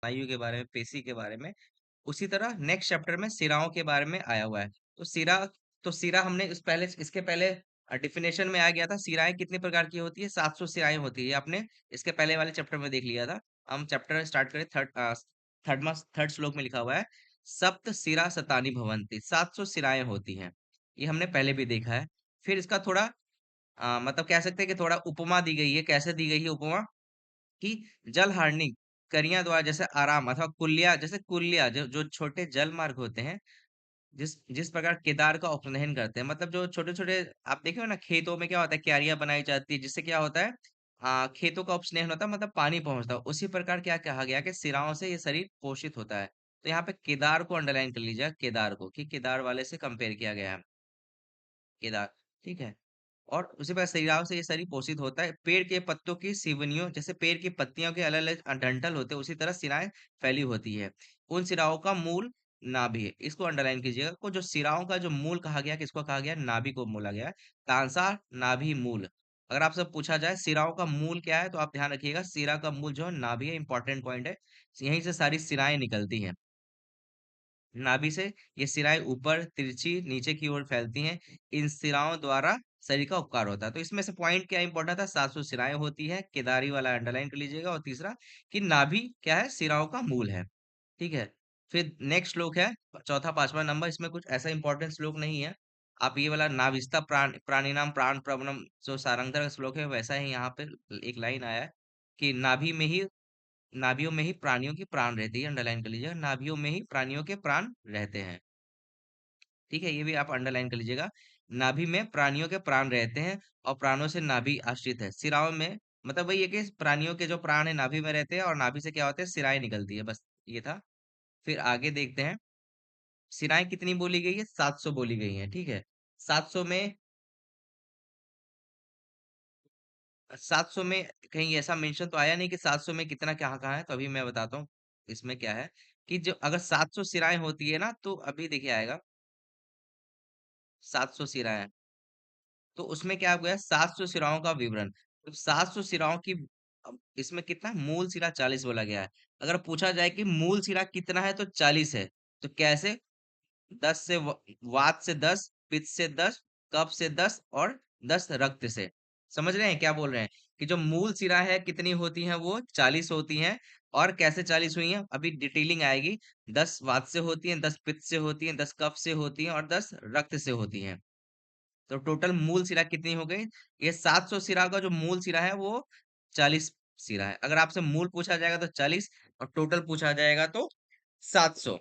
स्नायु के बारे में, पेशी के बारे में। उसी तरह नेक्स्ट चैप्टर में सिराओं के बारे में आया हुआ है। तो सिरा हमने इसके पहले डिफिनेशन में आ गया था। सिराएं कितनी प्रकार की होती है? 700 सिराएं होती है। ये आपने इसके पहले वाले चैप्टर में देख लिया था। हम चैप्टर स्टार्ट करें। थर्ड श्लोक में लिखा हुआ है, सप्त सिरा सतानी भवंती, 700 सिराएं होती हैं। ये हमने पहले भी देखा है। फिर इसका थोड़ा मतलब कह सकते हैं कि थोड़ा उपमा दी गई है। कैसे दी गई है उपमा? कि जलहारणी करियां द्वारा जैसे आराम अथवा कुल्या जो जो छोटे जल मार्ग होते हैं, जिस जिस प्रकार केदार का उपनयन करते हैं, मतलब जो छोटे छोटे आप देखे हो ना, खेतों में क्या होता है, क्यारियां बनाई जाती है, जिससे क्या होता है, खेतों का उपस्नेहन होता है, मतलब पानी पहुंचता है। उसी प्रकार क्या कहा गया कि सिराओं से ये शरीर पोषित होता है। तो यहाँ पे केदार को अंडरलाइन कर लीजिए, केदार को, कि केदार वाले से कंपेयर किया गया है, केदार। ठीक है। और उसी प्रकार सिराओं से ये शरीर पोषित होता है। पेड़ के पत्तों की सिवनियों, जैसे पेड़ की पत्तियों के अलग अलग डंठल होते हैं, उसी तरह सिराएं फैली होती है। उन सिराओं का मूल नाभि है। इसको अंडरलाइन कीजिएगा। को जो सिराओं का जो मूल कहा गया, किसको कहा गया? नाभि को बोला गया है। तांसा नाभि मूल। अगर आपसे पूछा जाए सिराओं का मूल क्या है, तो आप ध्यान रखिएगा, सिरा का मूल जो है नाभि है। इंपॉर्टेंट पॉइंट है। यहीं से सारी सिराएं निकलती हैं। नाभि से ये सिराएं ऊपर तिरछी नीचे की ओर फैलती हैं। इन सिराओं द्वारा शरीर का उपकार होता है। तो इसमें से पॉइंट क्या इंपॉर्टेंट था? 700 सिराएं होती है। केदारी वाला अंडरलाइन कर लीजिएगा। और तीसरा कि नाभि क्या है? सिराओं का मूल है। ठीक है। फिर नेक्स्ट श्लोक है, चौथा पांचवा नंबर। इसमें कुछ ऐसा इंपॉर्टेंट श्लोक नहीं है। आप ये वाला नाभिस्ता प्राणी नाम प्राण प्रवनम, जो सारंगधर का श्लोक है, वैसा ही यहाँ पे एक लाइन आया है कि नाभियों में ही प्राणियों की प्राण रहती है। अंडरलाइन कर लीजिएगा, नाभियों में ही प्राणियों के प्राण रहते हैं। ठीक है, ये भी आप अंडरलाइन कर लीजिएगा। नाभि में प्राणियों के प्राण रहते हैं और प्राणों से नाभि आश्रित है। सिराओं में मतलब वही है कि प्राणियों के जो प्राण है नाभि में रहते हैं, और नाभि से क्या होते हैं? सिराएं निकलती है। बस ये था। फिर आगे देखते हैं। सिराएं कितनी बोली गई है? 700 बोली गई है। ठीक है। 700 में 700 में कहीं ऐसा मेंशन तो आया नहीं कि 700 में कितना कहाँ कहाँ है। तो अभी मैं बताता हूँ इसमें क्या है। कि जो अगर 700 सिराएं होती है ना, तो अभी देखिए आएगा 700 सिराएं। तो उसमें क्या हो गया? 700 सिराओं का विवरण। तो 700 सिराओं की, अब इसमें कितना मूल सिरा 40 बोला गया है। अगर पूछा जाए कि मूल सिरा कितना है, तो 40 है। तो कैसे? 10 से वात से 10, पित्त से 10, कफ से 10 और 10 रक्त से। समझ रहे हैं क्या बोल रहे हैं? कि जो मूल सिरा है कितनी होती हैं? वो 40 होती हैं। और कैसे 40 हुई हैं? अभी डिटेलिंग आएगी। 10 वात से होती हैं, 10 पित्त से होती हैं, 10 कफ से होती हैं और 10 रक्त से होती हैं। तो टोटल मूल सिरा कितनी हो गई? ये 700 सिरा का जो मूल सिरा है वो 40 सिरा है। अगर आपसे मूल पूछा जाएगा तो 40, और टोटल पूछा जाएगा तो 700।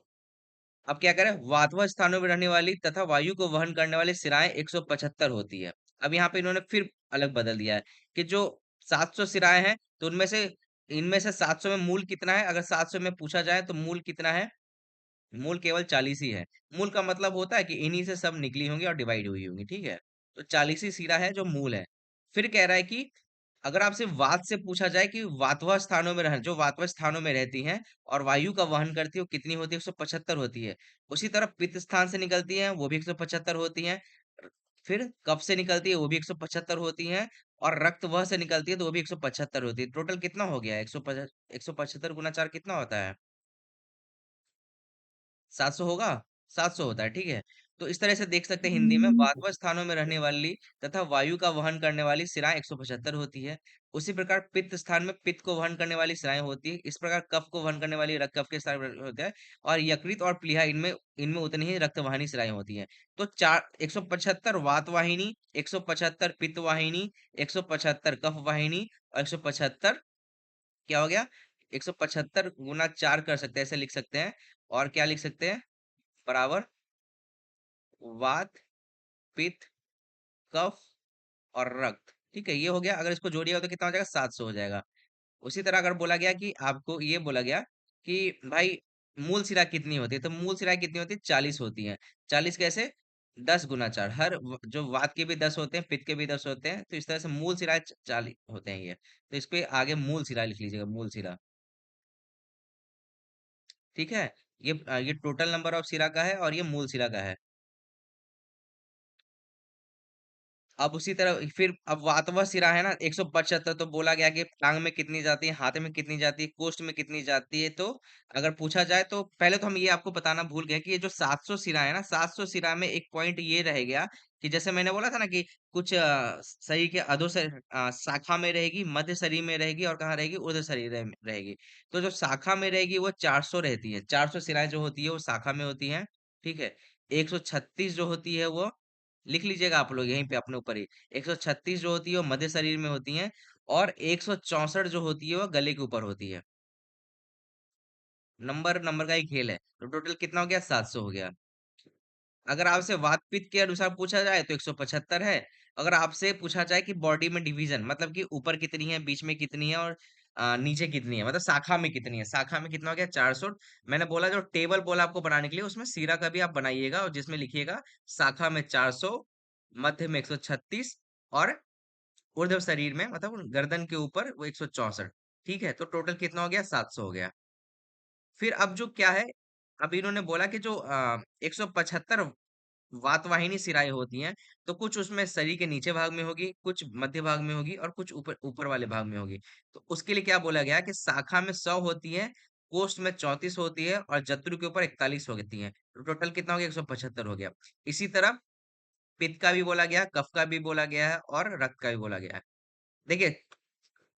अब क्या करें? वातवा स्थानों में रहने वाली तथा वायु को वहन करने वाली सिराएं 175 होती है। अब यहाँ पे इन्होंने फिर अलग बदल दिया है कि जो 700 सिराएं हैं, तो उनमें से इनमें से 700 में मूल कितना है? अगर 700 में पूछा जाए तो मूल कितना है? मूल केवल 40 ही है। मूल का मतलब होता है कि इन्हीं से सब निकली होंगी और डिवाइड हुई होंगी। ठीक है। तो 40 ही सिरा है जो मूल है। फिर कह रहा है कि अगर आपसे वात से पूछा जाए कि वातवा स्थानों में जो वातवा स्थानों में रहती हैं और वायु का वहन करती है, वो कितनी होती है? 175 होती है। उसी तरह पित्त स्थान से निकलती है, वो भी 175 होती है। फिर कफ से निकलती है, वो भी 175 होती है। और रक्त वह से निकलती है, तो वो भी 175 होती है। टोटल कितना हो गया? 175 गुना 4 कितना होता है? 700 होगा। 700 होता है। ठीक है। तो इस तरह से देख सकते हैं, हिंदी में वातव स्थानों में रहने वाली तथा वायु का वहन करने वाली सिराएं 175 होती है। उसी प्रकार पित्त स्थान में पित्त को वहन करने वाली सिराएं होती है। इस प्रकार कफ को वहन करने वाली रक्त कफ के स्थान पर होता है। और यकृत और प्लीहा, इनमें इनमें उतनी ही रक्तवाहिनी सिराएं होती हैं। तो चार 175 वात वाहिनी, 175 पित्त वाहिनी, 175 कफ वाहिनी और 175 क्या हो गया? 175 गुना 4 कर सकते हैं, ऐसे लिख सकते हैं। और क्या लिख सकते हैं? बराबर वात, पित्त, कफ और रक्त। ठीक है, ये हो गया। अगर इसको जोड़िएगा तो कितना हो जाएगा? 700 हो जाएगा। उसी तरह अगर बोला गया कि आपको ये बोला गया कि भाई मूल सिरा कितनी होती है, तो मूल सिरा कितनी होती है? 40 होती है। 40 कैसे? 10 गुना 4। जो वात के भी 10 होते हैं, पित्त के भी 10 होते हैं, तो इस तरह से मूल सिरा 40 होते हैं ये। तो इस पे आगे मूल सिरा लिख लीजिएगा, मूल सिरा। ठीक है। ये टोटल नंबर ऑफ सिरा का है और ये मूल सिरा का है। अब उसी तरह फिर अब वातवा सिरा है ना 175, तो बोला गया कि टांग में कितनी जाती है, हाथ में कितनी जाती है, कोष्ठ में कितनी जाती है। तो अगर पूछा जाए तो पहले तो हम ये आपको बताना भूल गए कि ये जो 700 सिरा है ना, 700 सिरा में एक पॉइंट ये रह गया कि जैसे मैंने बोला था ना कि कुछ शरीर के शाखा में रहेगी, मध्य शरीर में रहेगी और कहाँ रहेगी, ऊर्ध्व शरीर में रहेगी। तो जो शाखा में रहेगी वो 400 रहती है, 400 सिराएं जो होती है वो शाखा में होती है, ठीक है। 136 जो होती है वो, लिख लीजिएगा आप लोग यहीं पे अपने ऊपर ही, 136 जो होती है वो मध्य शरीर में होती है, और 164 जो होती है वो गले के ऊपर होती है। नंबर नंबर का ही खेल है, तो टोटल कितना हो गया, 700 हो गया। अगर आपसे वात पित्त के अनुसार पूछा जाए तो 175 है। अगर आपसे पूछा जाए कि बॉडी में डिवीजन, मतलब कि ऊपर कितनी है, बीच में कितनी है, और नीचे कितनी है, मतलब शाखा में कितनी है, शाखा में कितना हो गया, 400। मैंने बोला जो टेबल बोला आपको बनाने के लिए, उसमें सीरा का भी आप बनाइएगा, और जिसमें लिखिएगा शाखा में 400, मध्य में 136, और ऊर्ध्व शरीर में मतलब गर्दन के ऊपर वो 164। ठीक है, तो टोटल कितना हो गया, 700 हो गया। फिर अब जो क्या है, अब इन्होंने बोला कि जो 175 वातवाहिनी सिराएं होती हैं, तो कुछ उसमें शरीर के नीचे भाग में होगी, कुछ मध्य भाग में होगी, और कुछ ऊपर ऊपर वाले भाग में होगी। तो उसके लिए क्या बोला गया कि शाखा में 100 होती है, कोष्ठ में 34 होती है, और जत्रु के ऊपर 41 होती है। तो टोटल कितना हो गया, 175 हो गया। इसी तरह पित्त का भी बोला गया, कफ का भी बोला गया है, और रक्त का भी बोला गया है। देखिए,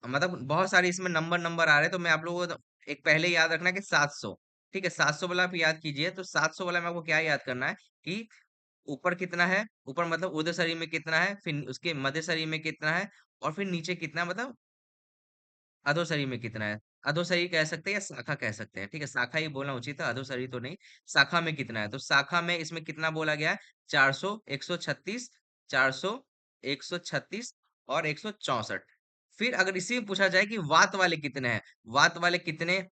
मतलब बहुत सारे इसमें नंबर नंबर आ रहे हैं, तो मैं आप लोगों को एक पहले याद रखना है कि 700। ठीक है, 700 वाला आप याद कीजिए। तो 700 वाला में आपको क्या याद करना है कि ऊपर कितना है, ऊपर मतलब ऊर्ध्व शरीर में कितना है, फिर उसके मध्य शरीर में कितना है, और फिर नीचे कितना है, मतलब अधो शरीर में कितना है। अधो शरीर कह सकते हैं या शाखा कह सकते हैं, ठीक है, शाखा ही बोलना उचित है, अधो शरीर तो नहीं। शाखा में कितना है, तो शाखा में इसमें कितना बोला गया है, 400, 136, 400, 136 और 164। फिर अगर इसी में पूछा जाए कि वात वाले कितने हैं, वात वाले कितने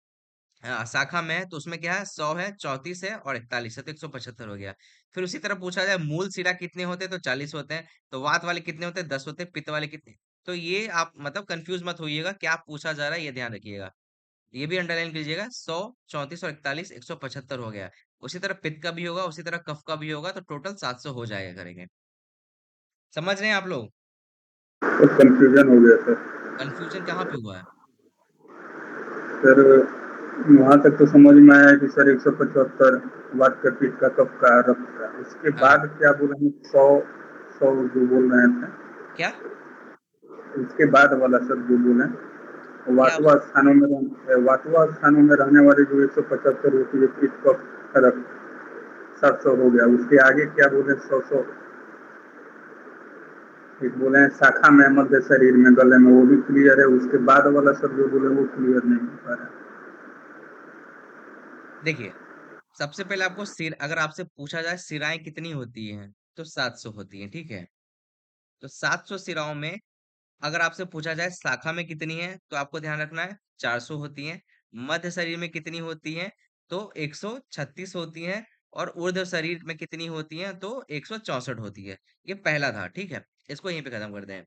शाखा में है, तो उसमें क्या है, 100 है, 34 है, और 41 है, तो 175 हो गया। फिर उसी तरह पूछा जाए मूल शिरा कितने होते हैं, तो 40 होते हैं। तो वात वाले कितने होते हैं, 10 होते हैं। पित्त वाले कितने, तो ये आप मतलब कंफ्यूज मत होइएगा, क्या पूछा जा रहा है ये ध्यान रखिएगा। ये भी अंडरलाइन कीजिएगा, 100, 34 और 41, 175 हो गया। उसी तरह पित्त का भी होगा, उसी तरह कफ का भी होगा, तो टोटल 700 हो जाएगा करेंगे। समझ रहे हैं आप लोग? तो कंफ्यूजन हो गया सर। कंफ्यूजन कहाँ पे हुआ है? सर वहाँ तक तो समझ में आया कि सर 175 वाट का, पीठ का, कफ का, रक्त का। उसके हाँ। बाद क्या बोल रहे हैं, 100 जो बोल रहे थे, क्या उसके बाद वाला सर जो बोले, क्या? वातुआ स्थानों में रहने वाली जो 175 होती है, पीठ, कफ, रक्त, 700 हो गया। उसके आगे क्या बोले, 100, एक बोले हैं शाखा में, मध्य शरीर में, गले में, वो भी क्लियर है। उसके बाद वाला सब जो बोले वो क्लियर नहीं हो पा रहा है। देखिए, सबसे पहले आपको सिर, अगर आपसे पूछा जाए सिराएं कितनी होती हैं, तो 700 होती हैं, ठीक है। तो 700 सिराओं में अगर आपसे पूछा जाए शाखा में कितनी है, तो आपको ध्यान रखना है 400 होती है। मध्य शरीर में कितनी होती है, तो 136 होती है। और ऊर्ध्व शरीर में कितनी होती है, तो 164 होती है। ये पहला था, ठीक है। इसको यहीं पे खत्म कर दें।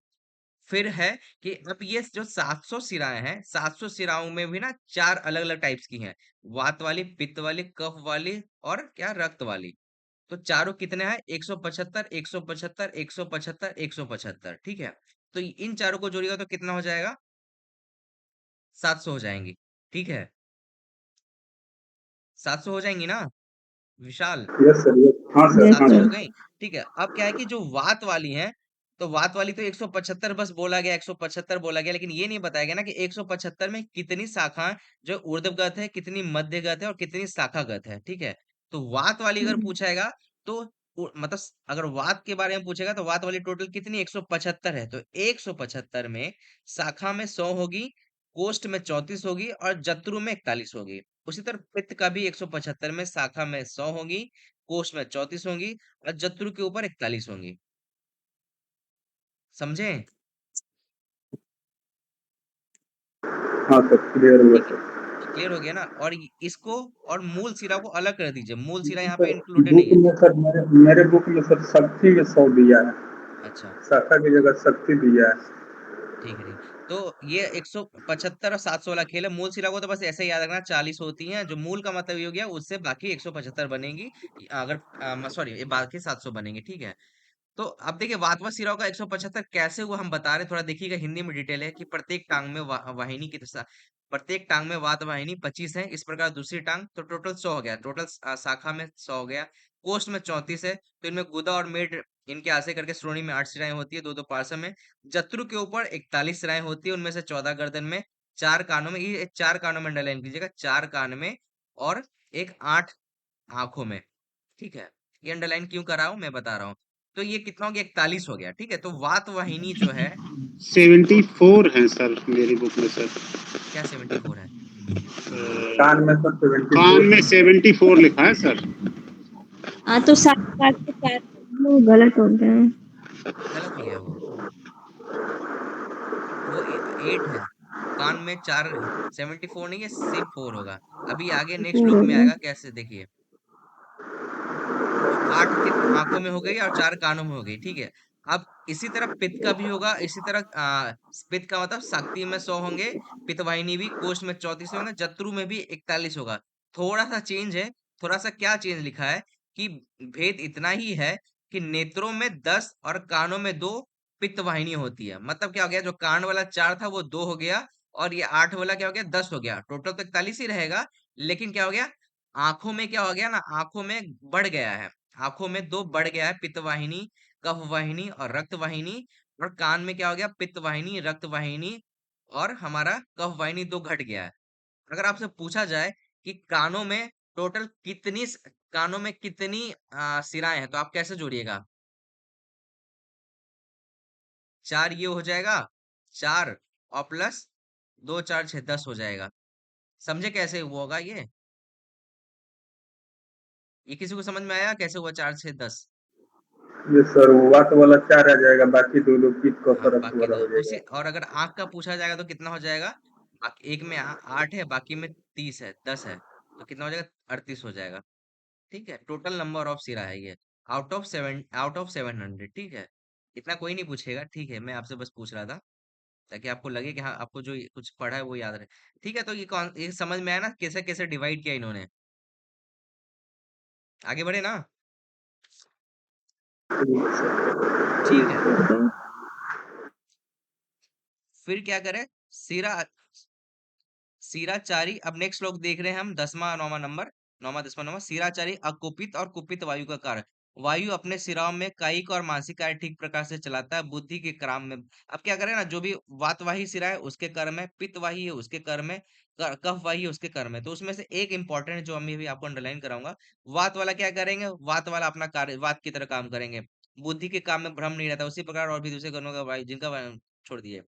फिर है कि अब ये जो 700 सिराएं हैं, 700 सिराओं में भी ना चार अलग अलग टाइप्स की हैं। वात वाली, पित्त वाली, कफ वाली, और क्या, रक्त वाली। तो चारों कितने हैं, 175, 175, 175, 175, ठीक है। तो इन चारों को जोड़िएगा तो कितना हो जाएगा, 700 हो जाएंगी, ठीक है। 700 हो जाएंगी ना, विशाल? यस सर, यस, हाँ सर, हाँ 700 हो गई, सर। ठीक है। अब क्या है कि जो वात वाली है, तो वात वाली तो 175 बस बोला गया, 175 बोला गया, लेकिन ये नहीं बताया गया ना कि 175 में कितनी शाखा जो ऊर्ध्वगत है, कितनी मध्यगत है, और कितनी शाखागत है, ठीक है। तो वात वाली अगर पूछाएगा, तो मतलब अगर वात के बारे में पूछेगा, तो वात वाली टोटल कितनी, 175 है। तो 175 में शाखा में 100 होगी, कोष्ठ में 34 होगी, और जत्रु में 41 होगी। उसी तरह पित्त का भी 175 में शाखा में 100 होगी, कोष में 34 होंगी, और जत्रु के ऊपर 41 होंगी। समझे? हाँ सर, क्लियर हुआ ठीक है, सर। क्लियर हो गया ना। और इसको और मूल सिरा को अलग कर दीजिए, मूल सिरा यहाँ पे सर इंक्लूडेड नहीं बुक है। में सर, मेरे मेरे बुक में सर शक्ति में 100 दिया है। अच्छा, शाखा की जगह शक्ति दिया है। ठीक है, ठीक। तो ये 175 और 700 वाला खेल है। मूल सिरा को तो बस ऐसे ही याद रखना, 40 होती हैं, जो मूल का मतलब ये हो गया, उससे बाकी 175 बनेगी। अगर सॉरी, ये बाकी 700 बनेंगे, ठीक है। तो अब देखिए वातवा सिराओं का 175 कैसे हुआ हम बता रहे हैं, थोड़ा देखिएगा हिंदी में डिटेल है कि प्रत्येक टांग में वाहिनी की दशा, प्रत्येक टांग में वात वाहिनी 25 है, इस प्रकार दूसरी टांग तो टोटल 100 हो गया, टोटल शाखा में 100 हो गया, कोष्ठ में 34 है, तो इनमें गुदा और मेड इनके आसे करके श्रोणी में 8 सिराएं होती है, दो दो पार्श्व में, जत्रु के ऊपर 41 सिराएं होती है, उनमें से 14 गर्दन में, 4 कानों में, ये 4 कानों में अंडरलाइन कीजिएगा, 4 कान में और एक 8 आंखों में, ठीक है। ये अंडरलाइन क्यों कर रहा हूं मैं बता रहा हूँ। तो ये कितना हो गया, 41 हो गया, ठीक है। तो वात वाहिनी जो है सेवेंटी टोट फोर है सर मेरी बुक में सर। क्या 74 है? कान में सर कान 74 में है। 74 लिखा है सर। हाँ तो 7 से 4 वो गलत हो गया। गलत हो गया वो 8 है, कान में 4 है, 74 नहीं है, सिर्फ 4 होगा। अभी आगे नेक्स्ट 4 श्लोक हो में गया। आएगा, कैसे देखिए। तो 8 आंखों में हो गई और 4 कानों में हो गई, ठीक है। अब इसी तरह पित्त का भी होगा, इसी तरह पित्त का मतलब शक्ति में 100 होंगे, पित्तवाहिनी भी, कोष में 34 होंगे, जत्रु में भी 41 होगा। थोड़ा सा चेंज है, थोड़ा सा क्या चेंज लिखा है कि भेद इतना ही है कि नेत्रों में 10 और कानों में 2 पित्त वाहिनी होती है। मतलब क्या हो गया, जो कान वाला 4 था वो 2 हो गया, और ये 8 वाला क्या हो गया, 10 हो गया, टोटल तो 41 ही रहेगा। लेकिन क्या हो गया, आंखों में क्या हो गया ना, आंखों में बढ़ गया है, आंखों में 2 बढ़ गया है, पित्त वाहिनी, कफ वाहिनी और रक्त वाहिनी। और कान में क्या हो गया, पित्त वाहिनी, रक्त वाहिनी और हमारा कफ वाहिनी 2 घट गया है। अगर आपसे पूछा जाए कि कानों में टोटल कानों में कितनी सिराएं हैं, तो आप कैसे जोड़िएगा? 4 ये हो जाएगा, 4 और प्लस 2 4 6 10 हो जाएगा। समझे कैसे हुआ होगा ये किसी को समझ में आया कैसे हुआ 4 6 10? ये सर वात वाला 4 आ जाएगा, बाकी दो लोग पित्त का हाँ, रक्त बाकी वाला दो हो उसी, जाएगा। और अगर आंख का पूछा जाएगा तो कितना हो जाएगा? बाकी एक में 8 है, बाकी में 30 है, 10 है, तो कितना हो जाएगा, 38 हो जाएगा, ठीक है। टोटल नंबर ऑफ सिरा है ये, आउट ऑफ 700, ठीक है। इतना कोई नहीं पूछेगा, ठीक है, मैं आपसे बस पूछ रहा था ताकि आपको लगे कि हाँ आपको जो कुछ पढ़ा है वो याद रहे। ठीक है, तो ये समझ में आया ना कैसे कैसे डिवाइड किया इन्होंने। आगे बढ़े ना। ठीक है, फिर क्या करें, सिरा सिराचारी। अब नेक्स्ट श्लोक देख रहे हैं हम, 10वां 9वां नंबर, 9वां 10वां नंबर। सिराचारी अकुपित और कुपित वायु का कारक। वायु अपने सिराओं में कायिक और मानसिक कार्य ठीक प्रकार से चलाता है, बुद्धि के क्रम में। अब क्या करें ना, जो भी वातवाही सिरा है उसके कर्म है, पित्तवाही है उसके कर्म है, कफवाही है उसके कर्म है। तो उसमें से एक इंपॉर्टेंट है जो हम भी आपको अंडरलाइन कराऊंगा। वात वाला क्या करेंगे, वात वाला अपना कार्य वात की तरह काम करेंगे, बुद्धि के काम में भ्रम नहीं रहता। उसी प्रकार और भी दूसरे कर्मों का वायु जिनका छोड़ दिए।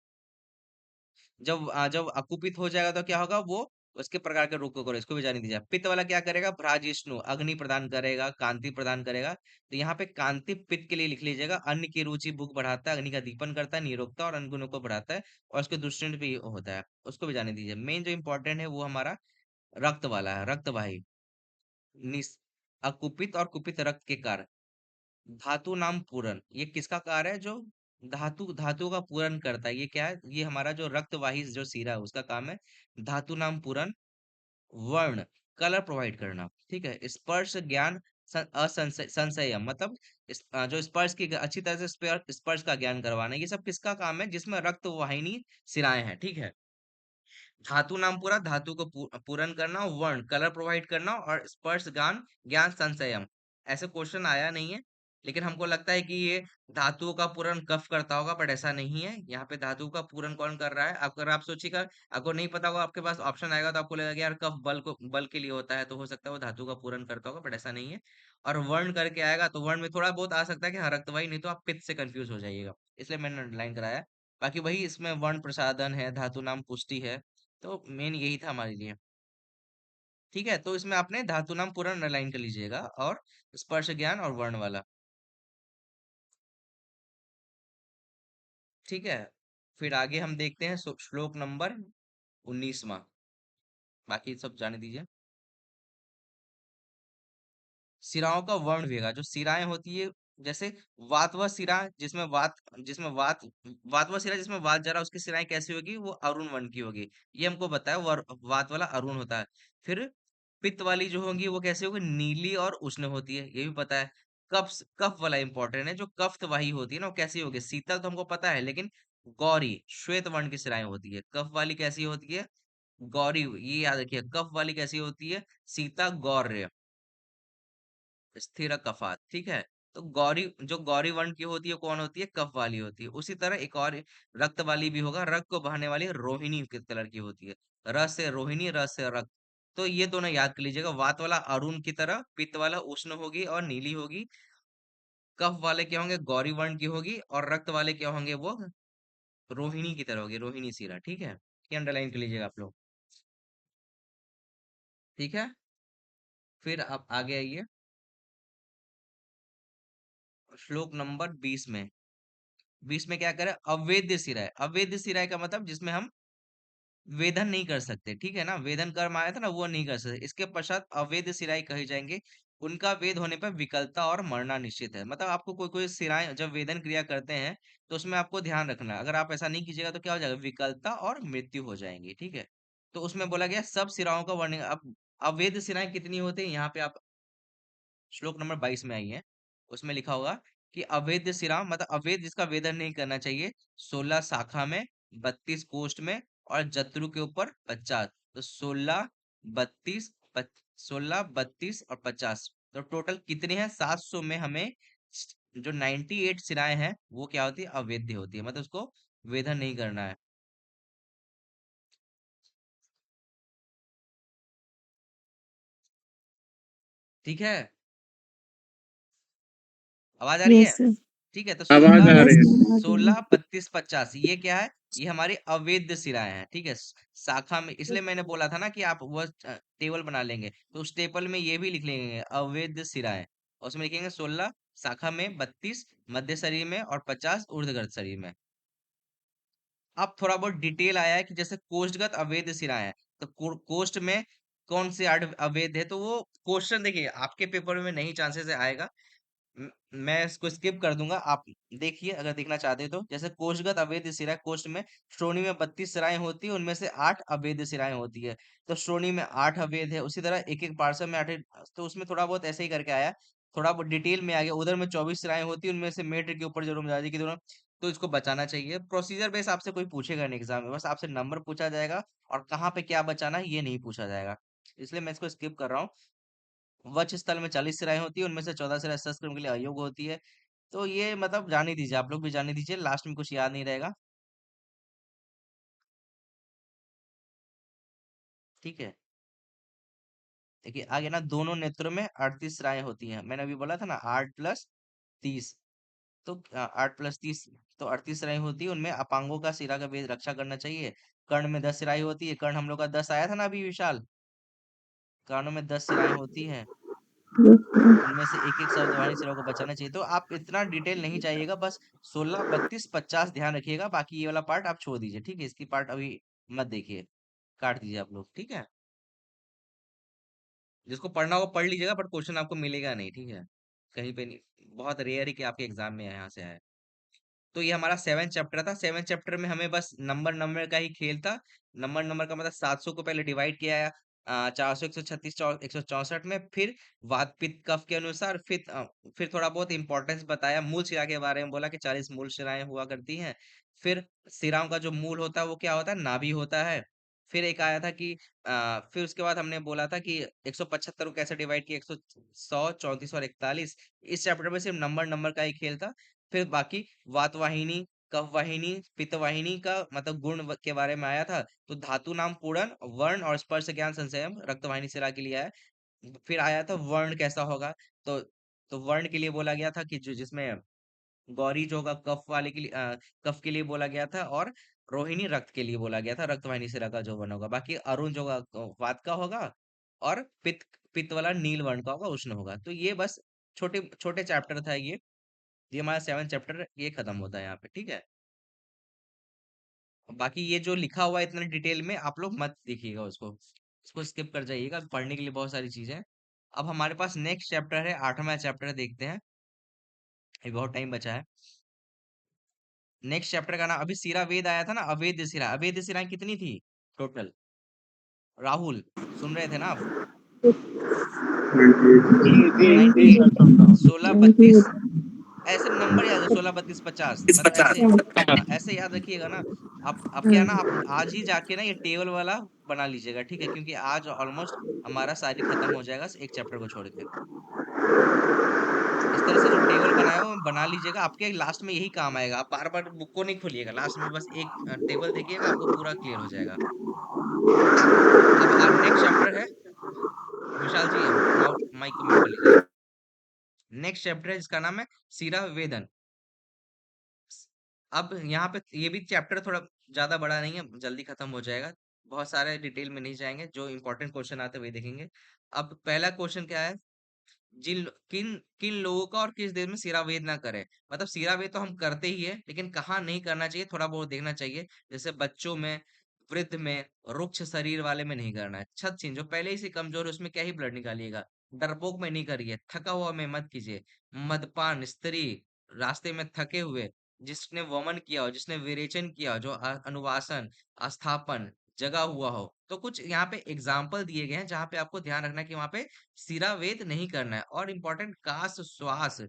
जब अकुपित हो जाएगा तो क्या होगा, वो उसके प्रकार के रोग को करो, इसको भी जाने दीजिए। पित्त वाला क्या करेगा, भ्राजिष्णु अग्नि प्रदान करेगा, कांति प्रदान करेगा। तो यहाँ पे कांति पित्त के लिए लिख लीजिएगा। अन्न की रुचि भूख बढ़ाता है, अग्नि का दीपन करता है, निरोगता और अनगुणों को बढ़ाता है, और उसके दुष्टि भी होता है, उसको भी जाने दीजिए। मेन जो इंपॉर्टेंट है वो हमारा रक्त वाला है, रक्तवाही। निस अकुपित और कुपित रक्त के कारण धातु नाम पूरन, ये किसका कार्य है, जो धातु का पूरन करता है। ये क्या है, ये हमारा जो रक्तवाही जो सीरा है उसका काम है। धातु नाम पूरन, वर्ण कलर प्रोवाइड करना, ठीक है। स्पर्श ज्ञान, संशयम मतलब जो स्पर्श की अच्छी तरह से स्पर्श का ज्ञान करवाना, ये सब किसका काम है, जिसमें रक्त वाहिनी सिराएं हैं, ठीक है। धातु नाम पूरा, धातु को पूर्ण करना, वर्ण कलर प्रोवाइड करना, और स्पर्श ज्ञान ज्ञान संचयम। ऐसे क्वेश्चन आया नहीं है, लेकिन हमको लगता है कि ये धातुओं का पूरण कफ करता होगा, बट ऐसा नहीं है। यहाँ पे धातु का पूरण कौन कर रहा है, अगर आप सोचिएगा, आपको नहीं पता होगा, आपके पास ऑप्शन आएगा तो आपको लगेगा कि यार कफ बल के लिए होता है, तो हो सकता है वो धातु का पूरण करता होगा, बट ऐसा नहीं है। और वर्ण करके आएगा तो वर्ण में थोड़ा बहुत आ सकता है कि हाँ रक्तवाही, नहीं तो आप पित्त से कंफ्यूज हो जाइएगा, इसलिए मैंने लाइन कराया। बाकी वही इसमें वर्ण प्रसादन है, धातु नाम पुष्टि है, तो मेन यही था हमारे लिए। ठीक है, तो इसमें आपने धातु नाम पूरा अंडरलाइन कर लीजिएगा, और स्पर्श ज्ञान और वर्ण वाला, ठीक है। फिर आगे हम देखते हैं श्लोक नंबर 19वां, बाकी सब जाने दीजिए। सिराओं का वर्ण विभाग, जो सिराएं होती है, जैसे वात व सिरा, जिसमें वात व सिरा जिसमें वात जरा, उसकी सिराएं कैसी होगी, वो अरुण वर्ण की होगी। ये हमको बताया, वात वाला अरुण होता है। फिर पित्त वाली जो होगी वो कैसी होगी, नीली और उष्ण होती है, ये भी पता है। कफ कफ वाला इंपॉर्टेंट है। जो कफ वाही होती है ना वो कैसी होगी? शीतल तो हमको पता है, लेकिन गौरी श्वेत वर्ण की शिराएं होती है। कफ वाली कैसी होती है? गौरी। ये याद रखिए, कफ वाली कैसी होती है? सीता गौर्य स्थिर कफात, ठीक है। तो गौरी, जो गौरी वर्ण की होती है कौन होती है? कफ वाली होती है। उसी तरह एक और रक्त वाली भी होगा, रक्त को बहाने वाली रोहिणी के कलर की होती है। र से रोहिणी, र से रक्त। तो ये दोनों याद कर लीजिएगा। वात वाला अरुण की तरह, पित्त वाला उष्ण होगी और नीली होगी। कफ वाले क्या होंगे? गौरी वर्ण की होगी। और रक्त वाले क्या होंगे? वो रोहिणी की तरह होगी, रोहिणी शिरा, ठीक है। ये अंडरलाइन कर लीजिएगा आप लोग, ठीक है। फिर आप आगे आइए श्लोक नंबर 20 में। 20 में क्या करे? अवेद्य सिराय। अवेद्य सिराय का मतलब जिसमें हम वेदन नहीं कर सकते, ठीक है ना। वेदन कर्म आया था ना, वो नहीं कर सकते। इसके पश्चात अवेद सिराय कहे जाएंगे। उनका वेद होने पर विकलता और मरना निश्चित है। मतलब आपको कोई कोई सिराएं जब वेदन क्रिया करते हैं तो उसमें आपको ध्यान रखना है। अगर आप ऐसा नहीं कीजिएगा तो क्या हो जाएगा? विकलता और मृत्यु हो जाएंगी, ठीक है। तो उसमें बोला गया सब सिराओं का वर्णन। अब अवैध सिराएं कितनी होती है? यहाँ पे आप श्लोक नंबर 22 में आई है। उसमें लिखा होगा कि अवैध सिरा मतलब अवैध जिसका वेदन नहीं करना चाहिए, 16 शाखा में, 32 कोष्ठ में, और जत्रु के ऊपर 50। तो 16, 32, 16, 32 और 50, तो टोटल कितने हैं? 700 में हमें जो 98 सिराएं हैं वो क्या होती है? अवैध होती है। मतलब उसको वेदन नहीं करना है, ठीक है। आवाज आ रही है? Yes sir. ठीक है। तो आवाज आ 16, रही यस है सर, सर। आ रही है। 16, 32, 50 ये क्या है? ये हमारी अवैध सिराएं हैं, ठीक है। शाखा में, इसलिए मैंने बोला था ना कि आप वो टेबल बना लेंगे तो उस टेबल में ये भी लिख लेंगे अवैध सिराएं। और उसमें लिखेंगे 16 शाखा में, 32 मध्य शरीर में, और 50 ऊर्ध्वगत शरीर में। अब थोड़ा बहुत डिटेल आया है कि जैसे कोष्ठगत अवैध सिराएं हैं, तो कोष्ठ में कौन से अवैध है? तो वो क्वेश्चन देखिए आपके पेपर में नहीं चांसेस आएगा। म- मैं इसको स्किप कर दूंगा। आप देखिए अगर देखना चाहते हो तो। जैसे कोषगत अवैध सिराएं, कोष्ठ में श्रोणी में 32 सिराएं होती है, उनमें से 8 अवैध सिराएं होती है। तो श्रोणी में 8 अवैध है। उसी तरह एक एक पार्षद में 8। तो उसमें थोड़ा बहुत ऐसे ही करके आया, थोड़ा बहुत डिटेल में आ गया। उधर में 24 सिराएं होती है, उनमें से मेट के ऊपर जरूर की दोनों। तो इसको बचाना चाहिए। प्रोसीजर बेस आपसे कोई पूछेगा नहीं एग्जाम में, बस आपसे नंबर पूछा जाएगा और कहाँ पे क्या बचाना है ये नहीं पूछा जाएगा। इसलिए मैं इसको स्किप कर रहा हूँ। वक्ष स्थल में 40 सिराएं होती है, उनमें से 14 सिराएं शस्त्र के लिए अयोग्य होती है। तो ये मतलब जाने दीजिए, आप लोग भी जाने दीजिए, लास्ट में कुछ याद नहीं रहेगा, ठीक है। देखिए आगे ना, दोनों नेत्रों में 38 राय होती हैं। मैंने अभी बोला था ना 8 + 30। तो 8 + 30 तो 38 राय होती है। उनमें अपांगों का सिरा का भेद रक्षा करना चाहिए। कर्ण में 10 सिराई होती है। कर्ण हम लोग का 10 आया था ना अभी विशाल। कर्णों में 10 सिराएं होती हैं। Yes sir. उनमें से एक एक शब्दवाही सिरों को बचाना चाहिए। तो आप इतना डिटेल नहीं चाहिएगा, बस 16, 32, 50 ध्यान रखिएगा। बाकी ये वाला पार्ट आप छोड़ दीजिए, ठीक है। इसकी पार्ट अभी मत देखिए, काट दीजिए आप लोग, ठीक है। जिसको पढ़ना होगा पढ़ लीजिएगा, बट क्वेश्चन आपको मिलेगा नहीं, ठीक है। कहीं पे नहीं, बहुत रेयर है कि आपके एग्जाम में यहाँ से आए। तो ये हमारा 7 चैप्टर था। 7 चैप्टर में हमें बस नंबर नंबर का ही खेल था। नंबर नंबर का मतलब 700 को पहले डिवाइड किया है 400, 136, 164 में। फिर वात पित्त कफ के अनुसार, फिर थोड़ा बहुत इंपॉर्टेंस बताया। मूल शिरा के बारे में बोला कि 40 मूल शिराएं हुआ करती हैं। फिर शिराओं का जो मूल होता है वो क्या होता है? नाभि होता है। फिर एक आया था कि फिर उसके बाद हमने बोला था कि 175 को कैसे डिवाइड किया, 100, 100, 34 और 41। इस चैप्टर में सिर्फ नंबर नंबर का ही खेल था। फिर बाकी वात वाहिनी, कफ वाहिनी, पित्त वाहिनी का मतलब गुण के बारे में आया था। तो धातु नाम पूरण, वर्ण और स्पर्श ज्ञान संचयन रक्त वाहिनी शिरा के लिए आया। फिर आया था वर्ण कैसा होगा। तो तो वर्ण के लिए बोला गया था कि जो जिसमें गौरी जो होगा कफ वाले के लिए, कफ के लिए बोला गया था। और रोहिणी रक्त के लिए बोला गया था, रक्त वाहिनी शिरा का जो वर्ण होगा। बाकी अरुण जो होगा वात का होगा। और पित्त पित्त वाला नील वर्ण का होगा, उष्ण होगा। तो ये बस छोटे छोटे चैप्टर था ये हमारा 7 चैप्टर ये खत्म होता है यहाँ पे, ठीक है। बाकी ये जो लिखा हुआ है इतना डिटेल में आप लोग मत देखिएगा उसको, इसको स्किप कर जाइएगा। पढ़ने के लिए बहुत सारी चीजें हैं। अब हमारे पास नेक्स्ट चैप्टर है, 8वां चैप्टर देखते हैं। अभी बहुत टाइम बचा है। नेक्स्ट चैप्टर का नाम, अभी सीरा वेद आया था ना, अवेद सिरा। अवेद सिरा कितनी थी टोटल? राहुल सुन रहे थे ना आप? 16-32 ऐसे नंबर याद है, 16-32-50 मतलब ऐसे। हाँ ऐसे याद रखिएगा ना। आप क्या है ना, आप आज ही जाके ना ये टेबल वाला बना लीजिएगा, ठीक है, क्योंकि आज ऑलमोस्ट हमारा सारी खत्म हो जाएगा एक चैप्टर को छोड़ के। इस तरह से जो टेबल बनाया हो बना लीजिएगा, आपके लास्ट में यही काम आएगा। आप बार बार बुक को नहीं खोलिएगा, लास्ट में बस एक टेबल देखिएगा, आपको पूरा क्लियर हो जाएगा। अब नेक्स्ट चैप्टर है, विशाल जी माइक को म्यूट कर लीजिए। नेक्स्ट चैप्टर है जिसका नाम है सीरा वेदन। अब यहाँ पे ये भी चैप्टर थोड़ा ज्यादा बड़ा नहीं है, जल्दी खत्म हो जाएगा। बहुत सारे डिटेल में नहीं जाएंगे, जो इंपॉर्टेंट क्वेश्चन आते हैं वही देखेंगे। अब पहला क्वेश्चन क्या है, किन किन लोगों का और किस देश में सिरावेद ना करें। मतलब सिरावेद तो हम करते ही है, लेकिन कहाँ नहीं करना चाहिए थोड़ा बहुत देखना चाहिए। जैसे बच्चों में, वृद्ध में, रुक्ष शरीर वाले में नहीं करना है। छत छीन जो पहले ही से कमजोर है उसमें क्या ही ब्लड निकालिएगा। डरपोक में नहीं करिए, थका हुआ में मत कीजिए। मदपान, स्त्री, रास्ते में थके हुए, जिसने वमन किया हो, जिसने विरेचन किया हो, जो अनुवासन, अस्थापन, जगा हुआ हो। तो कुछ यहाँ पे एग्जाम्पल दिए गए हैं जहाँ पे आपको ध्यान रखना है कि वहां पे सिरावेद नहीं करना है। और इम्पोर्टेंट कास, श्वास,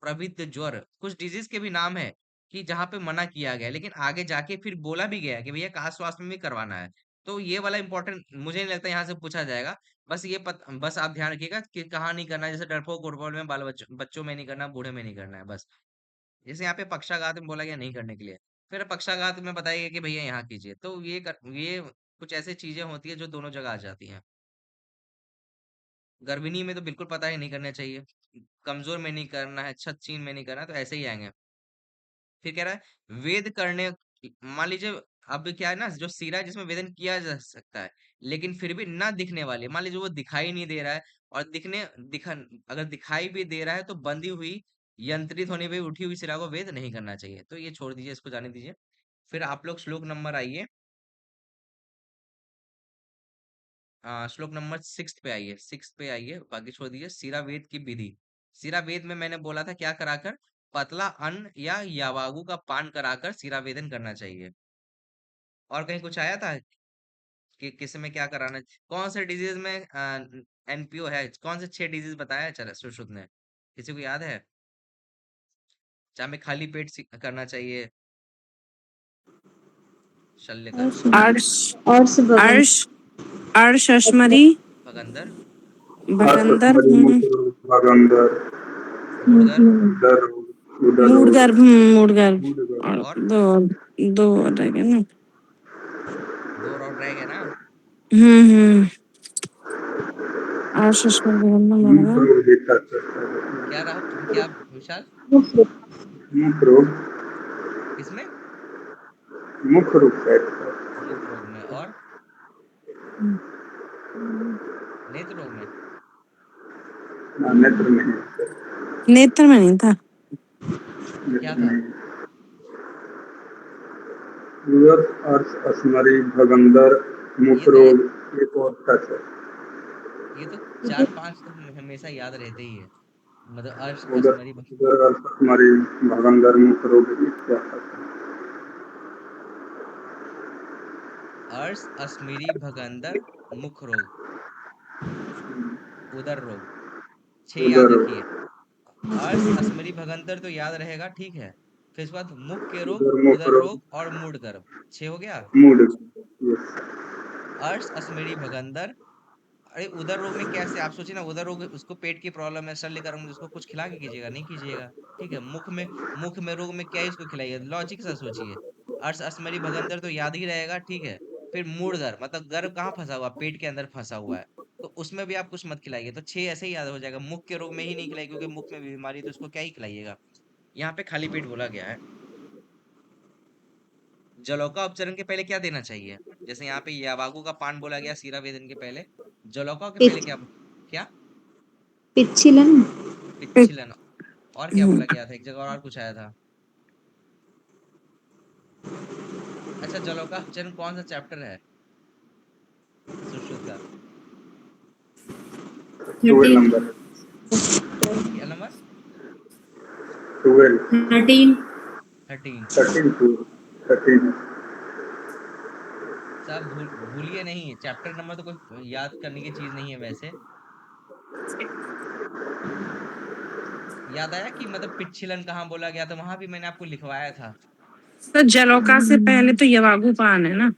प्रवृत्त, ज्वर, कुछ डिजीज के भी नाम है कि जहाँ पे मना किया गया है, लेकिन आगे जाके फिर बोला भी गया है कि भैया कास श्वास में भी करवाना है। तो ये वाला इंपॉर्टेंट मुझे नहीं लगता यहाँ से पूछा जाएगा। बस बस आप ध्यान रखिएगा कि कहाँ नहीं करना है। जैसे डरपोक उड़पोक में, बाल बच्चों में नहीं करना, बूढ़े में नहीं करना है बस। जैसे यहाँ पे पक्षाघात में बोला गया नहीं करने के लिए, फिर पक्षाघात में बताया गया कि भैया यहाँ कीजिए। तो ये कुछ ऐसी चीजें होती है जो दोनों जगह आ जाती हैं। गर्भिणी में तो बिल्कुल पता ही नहीं करना चाहिए, कमजोर में नहीं करना है, छत-छीन में नहीं करना है, तो ऐसे ही आएंगे। फिर कह रहा है वेद करने, मान लीजिए अब क्या है ना, जो सिरा है जिसमें वेदन किया जा सकता है, लेकिन फिर भी ना दिखने वाली, मान लीजिए वो दिखाई नहीं दे रहा है, और अगर दिखाई भी दे रहा है तो बंधी हुई, यंत्रित होने पे उठी हुई सिरा को वेद नहीं करना चाहिए। तो ये छोड़ दीजिए, इसको जाने दीजिए। फिर आप लोग श्लोक नंबर आइए, श्लोक नंबर 6 पे आइए, 6 पे आइए, बाकी छोड़ दीजिए। सीरा वेद की विधि। सीरा वेद में मैंने बोला था क्या कराकर, पतला अन्न या यावागु का पान कराकर सीरा वेदन करना चाहिए। और कहीं कुछ आया था कि किस में क्या कराना है? कौन से डिजीज में एनपीओ है, कौन से 6 डिजीज बताया है चल सुश्रुत ने, किसी को याद है? जहाँ में खाली पेट करना चाहिए, शल्यकर, अर्श अर्श अर्श भगन अर्श अर्श अश्मरी भगंदर, भगंदर भगंदर, मूढ़गर, उदर, उदर रोग, मूडगर्भ मूडगर्भ मूढ़ और और दो दो रह गए ना। 2 और रह गए ना। हम्म। अर्श अश्मरी भगंदर मुख मूडगर्भ। रोग देखा करता है। क्या रहा, क्या विशाल, मुख मुख रोग, किसमें? मुख रोग शायद था। मुख रोग में, और नेत्र रोग में। नेत्र नहीं है, नेत्र में नहीं था। क्या नेत्र था? नहीं। उदर, अर्श, अश्मरी, भगंदर, मुख ये तो रोग, एक और था सर। ये तो 4-5 तो हमेशा याद रहते ही है। मतलब अर्श उदर, असमरी उदर, अर्श, अश्मरी, भगंदर, मुख रोग, एक क्या था सर? अर्श असमिरी भगंदर, मुख रोग, उदर रोग, 6 याद उदर, रखिए। अर्श असमरी भगंदर तो याद रहेगा, ठीक है। फिर उसके बाद मुख के रोग, उदर, मुख उदर रोग, रोग और मूड गर्भ, 6 हो गया। Mood, yes. अर्श असमरी भगंदर। अरे उदर रोग में कैसे, आप सोचिए ना, उदर रोग उसको पेट की प्रॉब्लम है, शल्यकर्म उसको कुछ खिला के कीजिएगा, नहीं कीजिएगा, ठीक है। मुख में रोग में क्या इसको खिलाइए, लॉजिक से सोचिए। अर्श असमरी भगंदर तो याद ही रहेगा, ठीक है। फिर मूड गर्भ, मतलब गर्भ कहाँ फंसा हुआ, पेट के अंदर फंसा हुआ है, तो उसमें भी आप कुछ मत खिलाइए। तो 6 ऐसे ही याद हो जाएगा। मुख के रोग में ही नहीं खिलाइए, क्योंकि मुख में बीमारी है, तो उसको क्या ही खिलाइएगा। यहाँ पे खाली पेट बोला गया है। जलौका उपचरण के पहले क्या देना चाहिए? जैसे यहाँ पे यावागु का पान बोला गया सीरा वेदन के पहले, जलौका के पहले क्या? क्या? पिच्छिलन पिच्छिलन। और क्या बोला गया था, एक जगह और कुछ आया था। अच्छा, जलौका उपचरण कौन सा चैप्टर है सुश्रुत का? 12 नंबर, क्या नंबर? 12, 13 13। 13 टू 13। सब भूलिए नहीं, चैप्टर नंबर तो कोई याद करने की चीज नहीं है वैसे। याद आया कि मतलब पिच्छिलन कहाँ बोला गया था, वहां भी मैंने आपको लिखवाया था। तो जलोका से पहले तो यवागुपान है ना।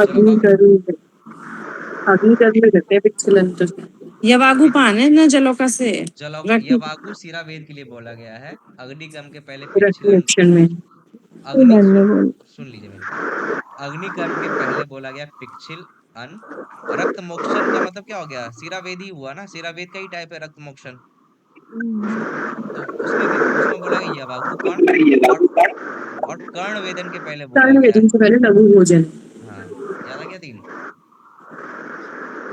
जलोका अग्निकर्म में रहते हैं पिछलन तो। यवागुपान है ना जलोका से। ये वागु सीरा वेद के लिए बोला गया है, अग्निकर्म के पहले पिच्छिलन। रक्षण में अग्नि बनने बोल सुन लीजिए मेरी बात। अग्निकर्म के पहले बोला गया पिच्छिल अन। रक्त मोक्षण का मतलब क्या हो गया, सीरा वेद ही हुआ ना, सीरा वेद का ही टाइप है रक्त मोक्षण। तो उसमें बोला गया यवागु पण। और कर्ण वेदन के पहले बोला कर्ण गया है। वेदन से पहले लघु भोजन। हाँ, याद आ गया तीन।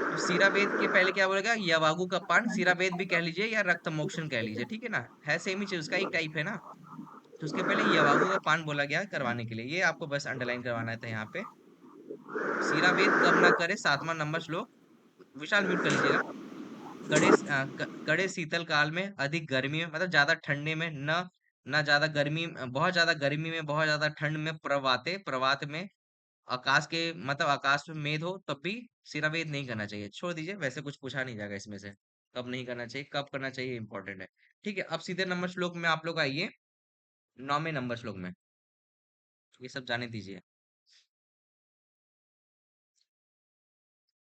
तो सीरा वेद के पहले क्या बोलेगा, यवागु का पान, सीरा वेद भी कह लीजिए या रक्त मोक्षण कह लीजिए, ठीक है ना, है सेम ही चीज, उसका एक टाइप है ना। तो उसके पहले यवागु का पान बोला गया करवाने के लिए, ये आपको बस अंडरलाइन करवाना था यहाँ पे। सीरा वेद कब ना करे, 7वां नंबर श्लोक। विशाल म्यूट कर लीजिएगा। कड़े शीतल काल में, अधिक गर्मी में, मतलब ज्यादा ठंडे में, न ज्यादा गर्मी, बहुत ज्यादा गर्मी में, बहुत ज्यादा ठंड में, प्रवात में, आकाश के मतलब आकाश में मेघ हो तब भी सिरा वेद नहीं करना चाहिए। छोड़ दीजिए, वैसे कुछ पूछा नहीं जाएगा इसमें से, कब नहीं करना चाहिए कब करना चाहिए इंपॉर्टेंट है। ठीक है, अब सीधे नंबर श्लोक में आप लोग आइए, 9वें नंबर श्लोक में। ये सब जाने दीजिए।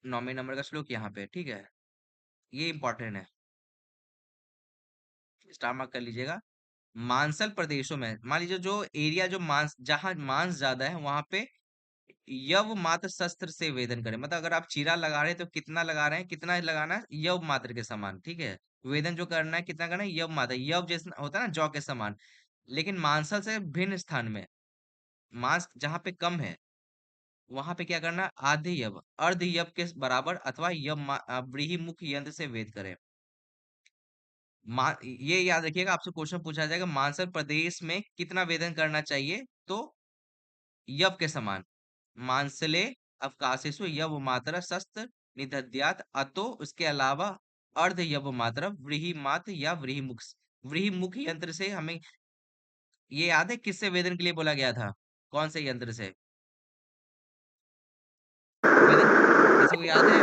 9वें नंबर का श्लोक यहाँ पे, ठीक है, ये इंपॉर्टेंट है, स्टार मार्क कर लीजिएगा। मांसल प्रदेशों में, मान लीजिए जो एरिया, जो मांस, जहां मांस ज्यादा है वहां पे यव मात्र शस्त्र से वेदन करें। मतलब अगर आप चीरा लगा रहे हैं तो कितना लगा रहे हैं, कितना लगाना है, यव मात्र के समान, ठीक है। वेदन जो करना है कितना करना है, यव मात्र, यव जैसा होता है ना जौ के समान। लेकिन मांसल से भिन्न स्थान में, मांस जहां पे कम है वहां पे क्या करना है, आधे यव, अर्ध यव के बराबर अथवा व्रीहि मुख यंत्र से वेद करें। ये याद रखिएगा, आपसे क्वेश्चन पूछा जाएगा मानसर प्रदेश में कितना वेदन करना चाहिए, तो यव के समान, मांसले अवकाशेषु यव मात्रा शस्त्र निदध्यात, अतो उसके अलावा अर्ध यव मात्रा व्रीहि मात्र या व्रीहि मुख यंत्र से। हमें ये याद है किससे वेदन के लिए बोला गया था, कौन से यंत्र से वेदन, किसी को याद है?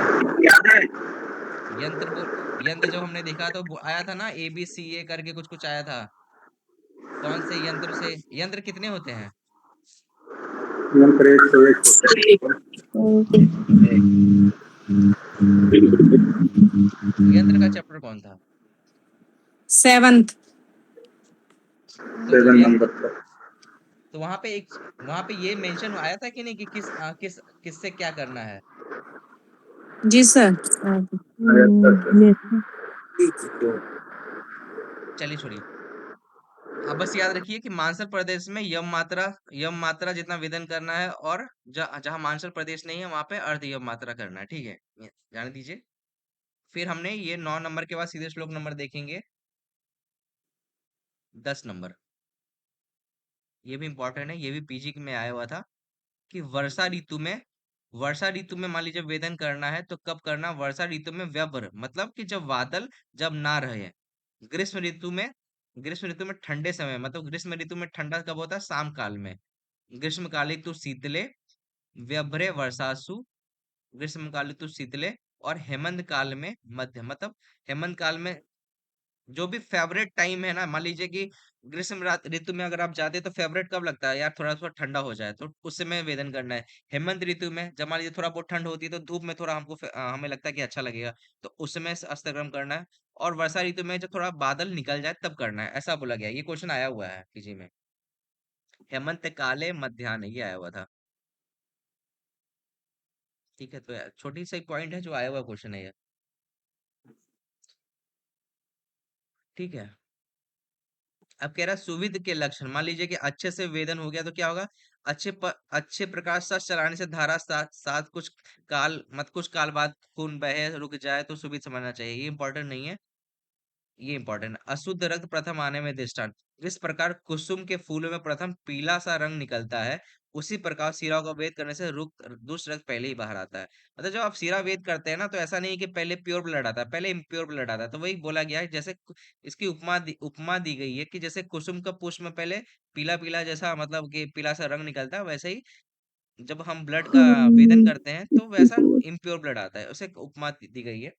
यंत्र जब हमने देखा तो आया था ना, ABCA करके कुछ कुछ आया था, कौन से यंत्र से, यंत्र कितने होते हैं? यंत्र एक से एक होते हैं। यंत्र का चैप्टर कौन था? 7th। तो 7 नंबर का। तो वहां पे ये मेंशन आया था कि नहीं कि किससे क्या करना है? जी सर। चलिए छोड़िए, आप बस याद रखिए कि मानसर प्रदेश में यम मात्रा जितना वेदन करना है, और जहां मानसर प्रदेश नहीं है वहां पे अर्ध यम मात्रा करना है, ठीक है, ये जान दीजिए। फिर हमने ये 9 नंबर के बाद सीधे श्लोक नंबर देखेंगे 10 नंबर। ये भी इंपॉर्टेंट है, ये भी पीजी में आया हुआ था कि वर्षा ऋतु में मान लीजिए वेदन करना है तो कब करना, वर्षा ऋतु में व्यभ्र, मतलब कि जब बादल जब ना रहे। ग्रीष्म ऋतु में, ठंडे समय, मतलब ग्रीष्म ऋतु में ठंडा कब होता है, शाम काल में। ग्रीष्म कालिक तु शीतले व्यभ्रे वर्षासु, ग्रीष्म कालिक तु शीतले। और हेमंत काल में मध्य, मतलब हेमंत काल में जो भी फेवरेट टाइम है ना, मान लीजिए कि ग्रीष्म ऋतु में अगर आप जाते हैं तो फेवरेट कब लगता है यार, थोड़ा थोड़ा ठंडा हो जाए तो उस समय वेदन करना है। हेमंत ऋतु में जब मान लीजिए थोड़ा बहुत ठंड होती है तो धूप में थोड़ा हमें लगता है कि अच्छा लगेगा, तो उस समय अस्त्रक्रम करना है। और वर्षा ऋतु में जब थोड़ा बादल निकल जाए तब करना है, ऐसा बोला गया है। ये क्वेश्चन आया हुआ है पीजी में, हेमंत काले मध्याह्न, ये आया हुआ था। ठीक है, तो छोटी सी पॉइंट है जो आया हुआ क्वेश्चन है ये, ठीक है। अब कह रहा है सुविध के लक्षण, मान लीजिए कि अच्छे से वेदन हो गया तो क्या होगा, अच्छे प्रकार से चलाने से धारा साथ कुछ काल बाद खून बहे रुक जाए तो सुविध समझना चाहिए। ये इंपॉर्टेंट नहीं है, ये इंपॉर्टेंट है। अशुद्ध रक्त प्रथम आने में दृष्टांत, जिस प्रकार कुसुम के फूलों में प्रथम पीला सा रंग निकलता है, उसी प्रकार सिरा का वेद करने से दुष्ट रक्त पहले ही बाहर आता है। मतलब जब आप सिरा वेद करते हैं ना, तो ऐसा नहीं है कि पहले प्योर ब्लड आता है, पहले इम्प्योर ब्लड आता है। तो वही बोला गया है, जैसे इसकी उपमा दी गई है कि जैसे कुसुम का पुष्प में पहले पीला पीला जैसा, मतलब कि पीला सा रंग निकलता है, वैसे ही जब हम ब्लड का वेदन करते हैं तो वैसा इम्प्योर ब्लड आता है, उसे उपमा दी गई है।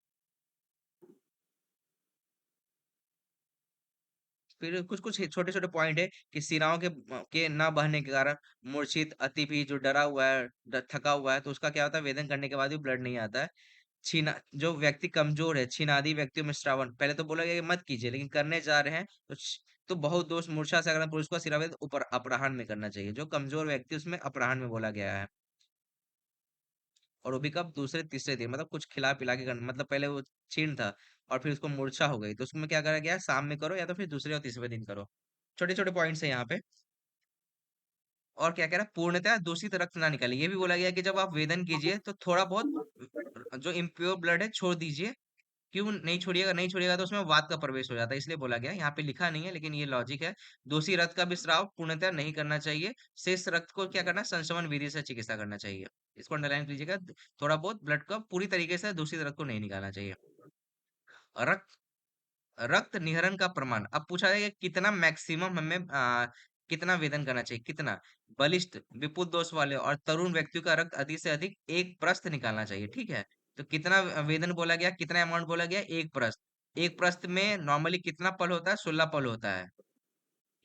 फिर कुछ कुछ छोटे छोटे पॉइंट है कि सिराओं के न बहने के कारण मूर्छित अतिपी जो डरा हुआ है थका हुआ है, तो उसका क्या होता है, वेदन करने के बाद भी ब्लड नहीं आता है। छीना जो व्यक्ति कमजोर है, छीनादी व्यक्तियों में श्रावण, पहले तो बोला गया कि मत कीजिए, लेकिन करने जा रहे हैं तो तो बहुत दोष मूर्छा से अगर पुरुष को सिरावेद ऊपर अपराह्न में करना चाहिए। जो कमजोर व्यक्ति उसमें अपराह्न में बोला गया है। और वो भी कब, दूसरे तीसरे दिन, मतलब कुछ खिला पिला के करना, मतलब पहले वो छीन था और फिर उसको मूर्छा हो गई, तो उसमें क्या करा गया, शाम में करो या तो फिर दूसरे और तीसरे दिन करो। छोटे छोटे पॉइंट्स है यहाँ पे। और क्या कह रहा है, पूर्णतः दूषित रक्त ना निकाले, ये भी बोला गया कि जब आप वेदन कीजिए तो थोड़ा बहुत जो इम्प्योर ब्लड है छोड़ दीजिए। क्यों नहीं छोड़िएगा, नहीं छोड़िएगा तो उसमें वात का प्रवेश हो जाता है, इसलिए बोला गया है। यहाँ पे लिखा नहीं है लेकिन ये लॉजिक है। दोषी रक्त का भी स्राव पूर्णतः नहीं करना चाहिए। शेष रक्त को क्या करना है, संशमन विधि से चिकित्सा करना चाहिए। इसको अंडरलाइन कीजिएगा। थोड़ा बहुत ब्लड का पूरी तरीके से दूषित रक्त को नहीं निकालना चाहिए। रक्त रक्त निहरण का प्रमाण, अब पूछा जाएगा कितना मैक्सिमम हमें कितना वेदन करना चाहिए, कितना। बलिष्ठ, विपुल दोष वाले और तरुण व्यक्तियों का रक्त अधिक से अधिक एक प्रस्थ निकालना चाहिए, ठीक है। तो कितना वेदन बोला गया, कितना अमाउंट बोला गया, एक प्रस्थ। एक प्रस्थ में नॉर्मली कितना पल होता है, 16 पल होता है।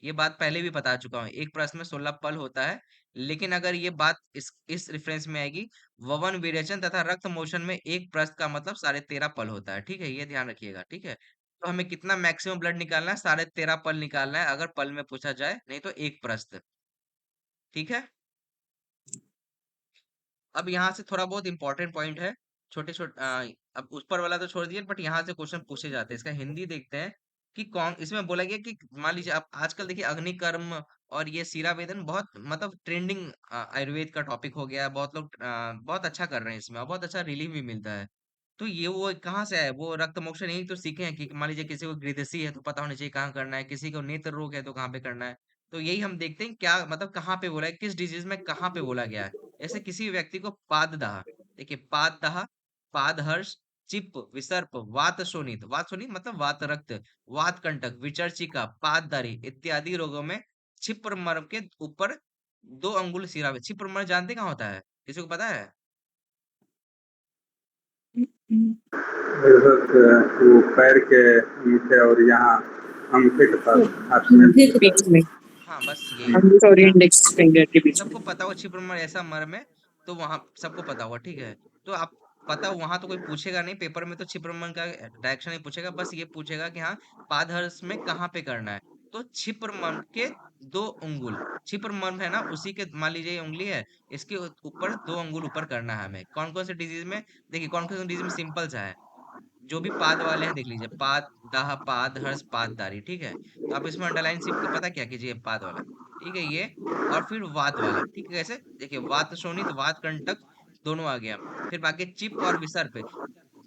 ये बात पहले भी बता चुका हूँ, एक प्रश्न में 16 पल होता है। लेकिन अगर ये बात इस रेफरेंस में आएगी, ववन विरेचन तथा रक्त मोशन में एक प्रश्न का मतलब 13.5 पल होता है, ठीक है, ये ध्यान रखिएगा, ठीक है। तो हमें कितना मैक्सिमम ब्लड निकालना है, 13.5 पल निकालना है अगर पल में पूछा जाए, नहीं तो एक प्रश्न, ठीक है। अब यहाँ से थोड़ा बहुत इंपॉर्टेंट पॉइंट है, छोटे छोटे। अब उस पर वाला तो छोड़ दिए, बट यहाँ से क्वेश्चन पूछे जाते हैं। इसका हिंदी देखते हैं कि कौन, इसमें बोला गया कि मान लीजिए आप आजकल देखिए अग्निकर्म और ये सीरा वेदन बहुत मतलब ट्रेंडिंग आयुर्वेद का टॉपिक हो गया है। बहुत लोग बहुत अच्छा कर रहे हैं इसमें और बहुत अच्छा रिलीफ भी मिलता है। तो ये वो कहाँ से आया, वो रक्त मोक्षण यही तो सीखे हैं कि मान लीजिए किसी को गृहदशी है तो पता होना चाहिए कहाँ करना है, किसी को नेत्र रोग है तो कहाँ पे करना है। तो यही हम देखते हैं क्या मतलब कहाँ पे बोला है, किस डिजीज में कहाँ पे बोला गया है। ऐसे किसी व्यक्ति को पाददाह, देखिए पाददाह, पादहर्ष, चिप, विसर्प, वात शोणित, वात शोणित मतलब वात रक्त, वात कंटक, विचर्चिका, पाददारी इत्यादि रोगों में क्षिप्र मर्म के ऊपर 2 अंगुल सिरा, क्षिप्र मर्म जानते कहाँ होता है, किसी को पता है? वो पैर के नीचे और यहाँ अंगूठे के पास, हाथ में। बीच में हाँ बस यही। अंगूठा और हाँ, इंडेक्स फिंगर के बीच में। सबको पता होगा क्षिप्र मर्म ऐसा मर्म है, तो वहां सबको पता होगा, ठीक है। तो आप पता, वहां तो कोई पूछेगा नहीं पेपर में, तो क्षिप्र मर्म का डायरेक्शन नहीं पूछेगा, बस ये पूछेगा कि हाँ पादहर्ष में कहाँ पे करना है। तो क्षिप्र मर्म के 2 अंगुल, क्षिप्र मर्म है ना, उसी के मान लीजिए ये उंगली है, इसके ऊपर 2 अंगुल ऊपर करना है हमें। कौन कौन से डिजीज में, देखिए कौन कौन से डिजीज में सिंपल सा है, जो भी पाद वाले हैं देख लीजिए, पाद दाह, पाद हर्ष, पाद दारी, ठीक है। तो आप इसमें अंडरलाइन सिर्फ पता क्या कीजिए, पाद वाला, ठीक है ये। और फिर वात वाला, ठीक है, कैसे देखिए, वात शोणित, वात कंटक, दोनों आ गया। फिर बाकी चिप और विसर्प,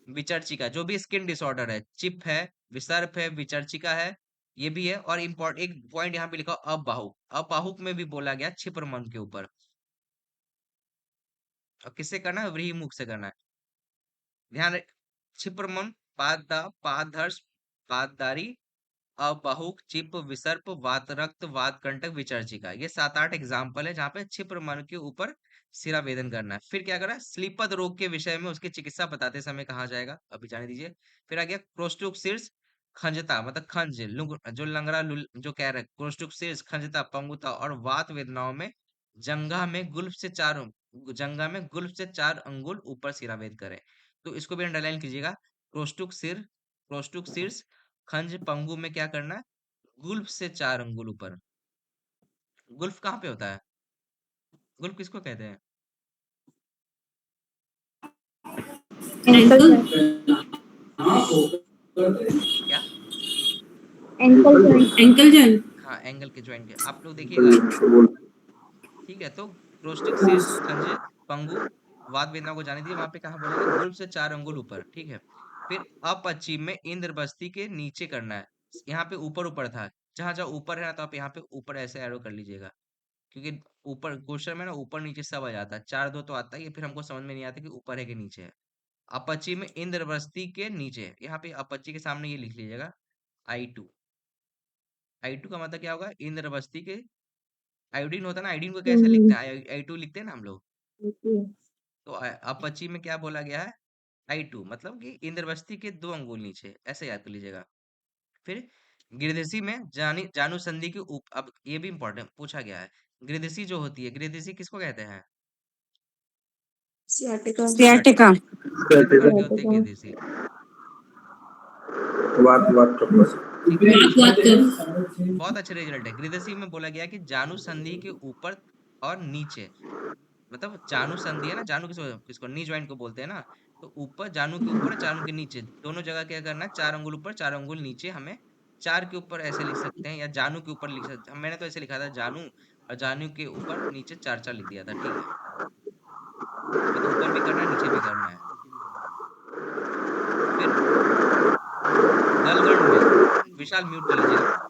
विचर्चिका, जो भी स्किन डिसऑर्डर है, चिप है, विसर्प है, विचर्चिका है, ये भी है। और इम्पोर्ट एक पॉइंट यहाँ पे लिखा अबाहुक, अबाहुक में भी बोला गया क्षिप्र मन के ऊपर। और किससे करना है, व्रीहि मुख से करना है, ध्यान रख। क्षिप्र मन, पाद, पादहर्ष, पाददारी, अबाहुक, चिप, विसर्प, वात रक्त, वात कंटक, विचर्चिका, ये 7-8 एग्जाम्पल है जहाँ पे क्षिप्र मन के ऊपर सिरा वेदन करना है। फिर क्या करा है, स्लीपद रोग के विषय में उसकी चिकित्सा बताते समय कहा जाएगा, अभी जाने दीजिए। फिर आ गया क्रोस्टुक शीर्ष, खंजता मतलब खंज, जो लंगड़ा जो कह रहे हैं, क्रोस्टुक शीर्ष, खंजता, पंगुता और वात वेदनाओं में जंघा में गुल्फ से 4, जंघा में गुल्फ से 4 अंगुल ऊपर सिरा वेद करें। तो इसको भी अंडरलाइन कीजिएगा। क्रोस्टुक सिर, क्रोस्टुक शीर्ष, खंज, पंगु में क्या करना है, गुल्फ से 4 अंगुल ऊपर। गुल्फ कहाँ पे होता है, गुल्फ किसको कहते हैं? एंकल क्या? Ankle joint ankle joint. हाँ, एंगल के ज्वाइंट के, आप लोग देखिएगा, ठीक है। तो क्रोस्टिक शीर्ष, खंज, पंगु, वात वेदना को जाने दीजिए, वहां पे कहा बोला गया, गुल्फ से 4 अंगुल ऊपर, ठीक है। फिर अपश्चिम में इंद्र बस्ती के नीचे करना है। यहाँ पे ऊपर ऊपर था, जहां जहां ऊपर है ना, तो आप यहाँ पे ऊपर ऐसे एरो कर लीजिएगा, क्योंकि ऊपर क्वेश्चन में ना ऊपर नीचे सब आ जाता है, 4-2 तो आता ही है, फिर हमको समझ में नहीं आता कि ऊपर है कि नीचे है। अपची में इंद्रवस्ती के नीचे, यहाँ पे अपची के सामने ये लिख लीजिएगा I2। I2 का मतलब क्या होगा, इंद्रवस्ती के, आयोडीन होता है ना, आयोडीन को कैसे लिखते हैं, I2 लिखते हैं ना हम लोग। तो अपची में क्या बोला गया है, I2 मतलब कि इंद्रवस्ती के 2 अंगुल नीचे, ऐसे याद कर लीजिएगा। फिर गृहदेशी में जानू संधि के अब ये भी इंपॉर्टेंट पूछा गया है। गृहदेशी जो होती है, गृहदेशी किसको कहते हैं? सियाटिका सियाटिका किस प्रकार के होते हैं गृहदेशी? वात कपर। ठीक है, बहुत अच्छे रिजल्ट है। गृहदेशी में बोला गया कि जानू संधि के ऊपर और नीचे, मतलब जानू संधि है ना, जानू किसको किसको नी ज्वाइंट को बोलते हैं ना, तो ऊपर जानू के ऊपर और जानू के नीचे दोनों जगह क्या करना है, 4 अंगुल ऊपर 4 अंगुल नीचे। हमें 4 के ऊपर ऐसे लिख सकते हैं या जानू के ऊपर लिख सकते हैं। मैंने तो ऐसे लिखा था जानू, और जानू के ऊपर नीचे 4 4 लिख दिया था। ठीक है, मतलब ऊपर भी करना है नीचे भी करना है। फिर गलगंड में, विशाल म्यूट कर लीजिएगा।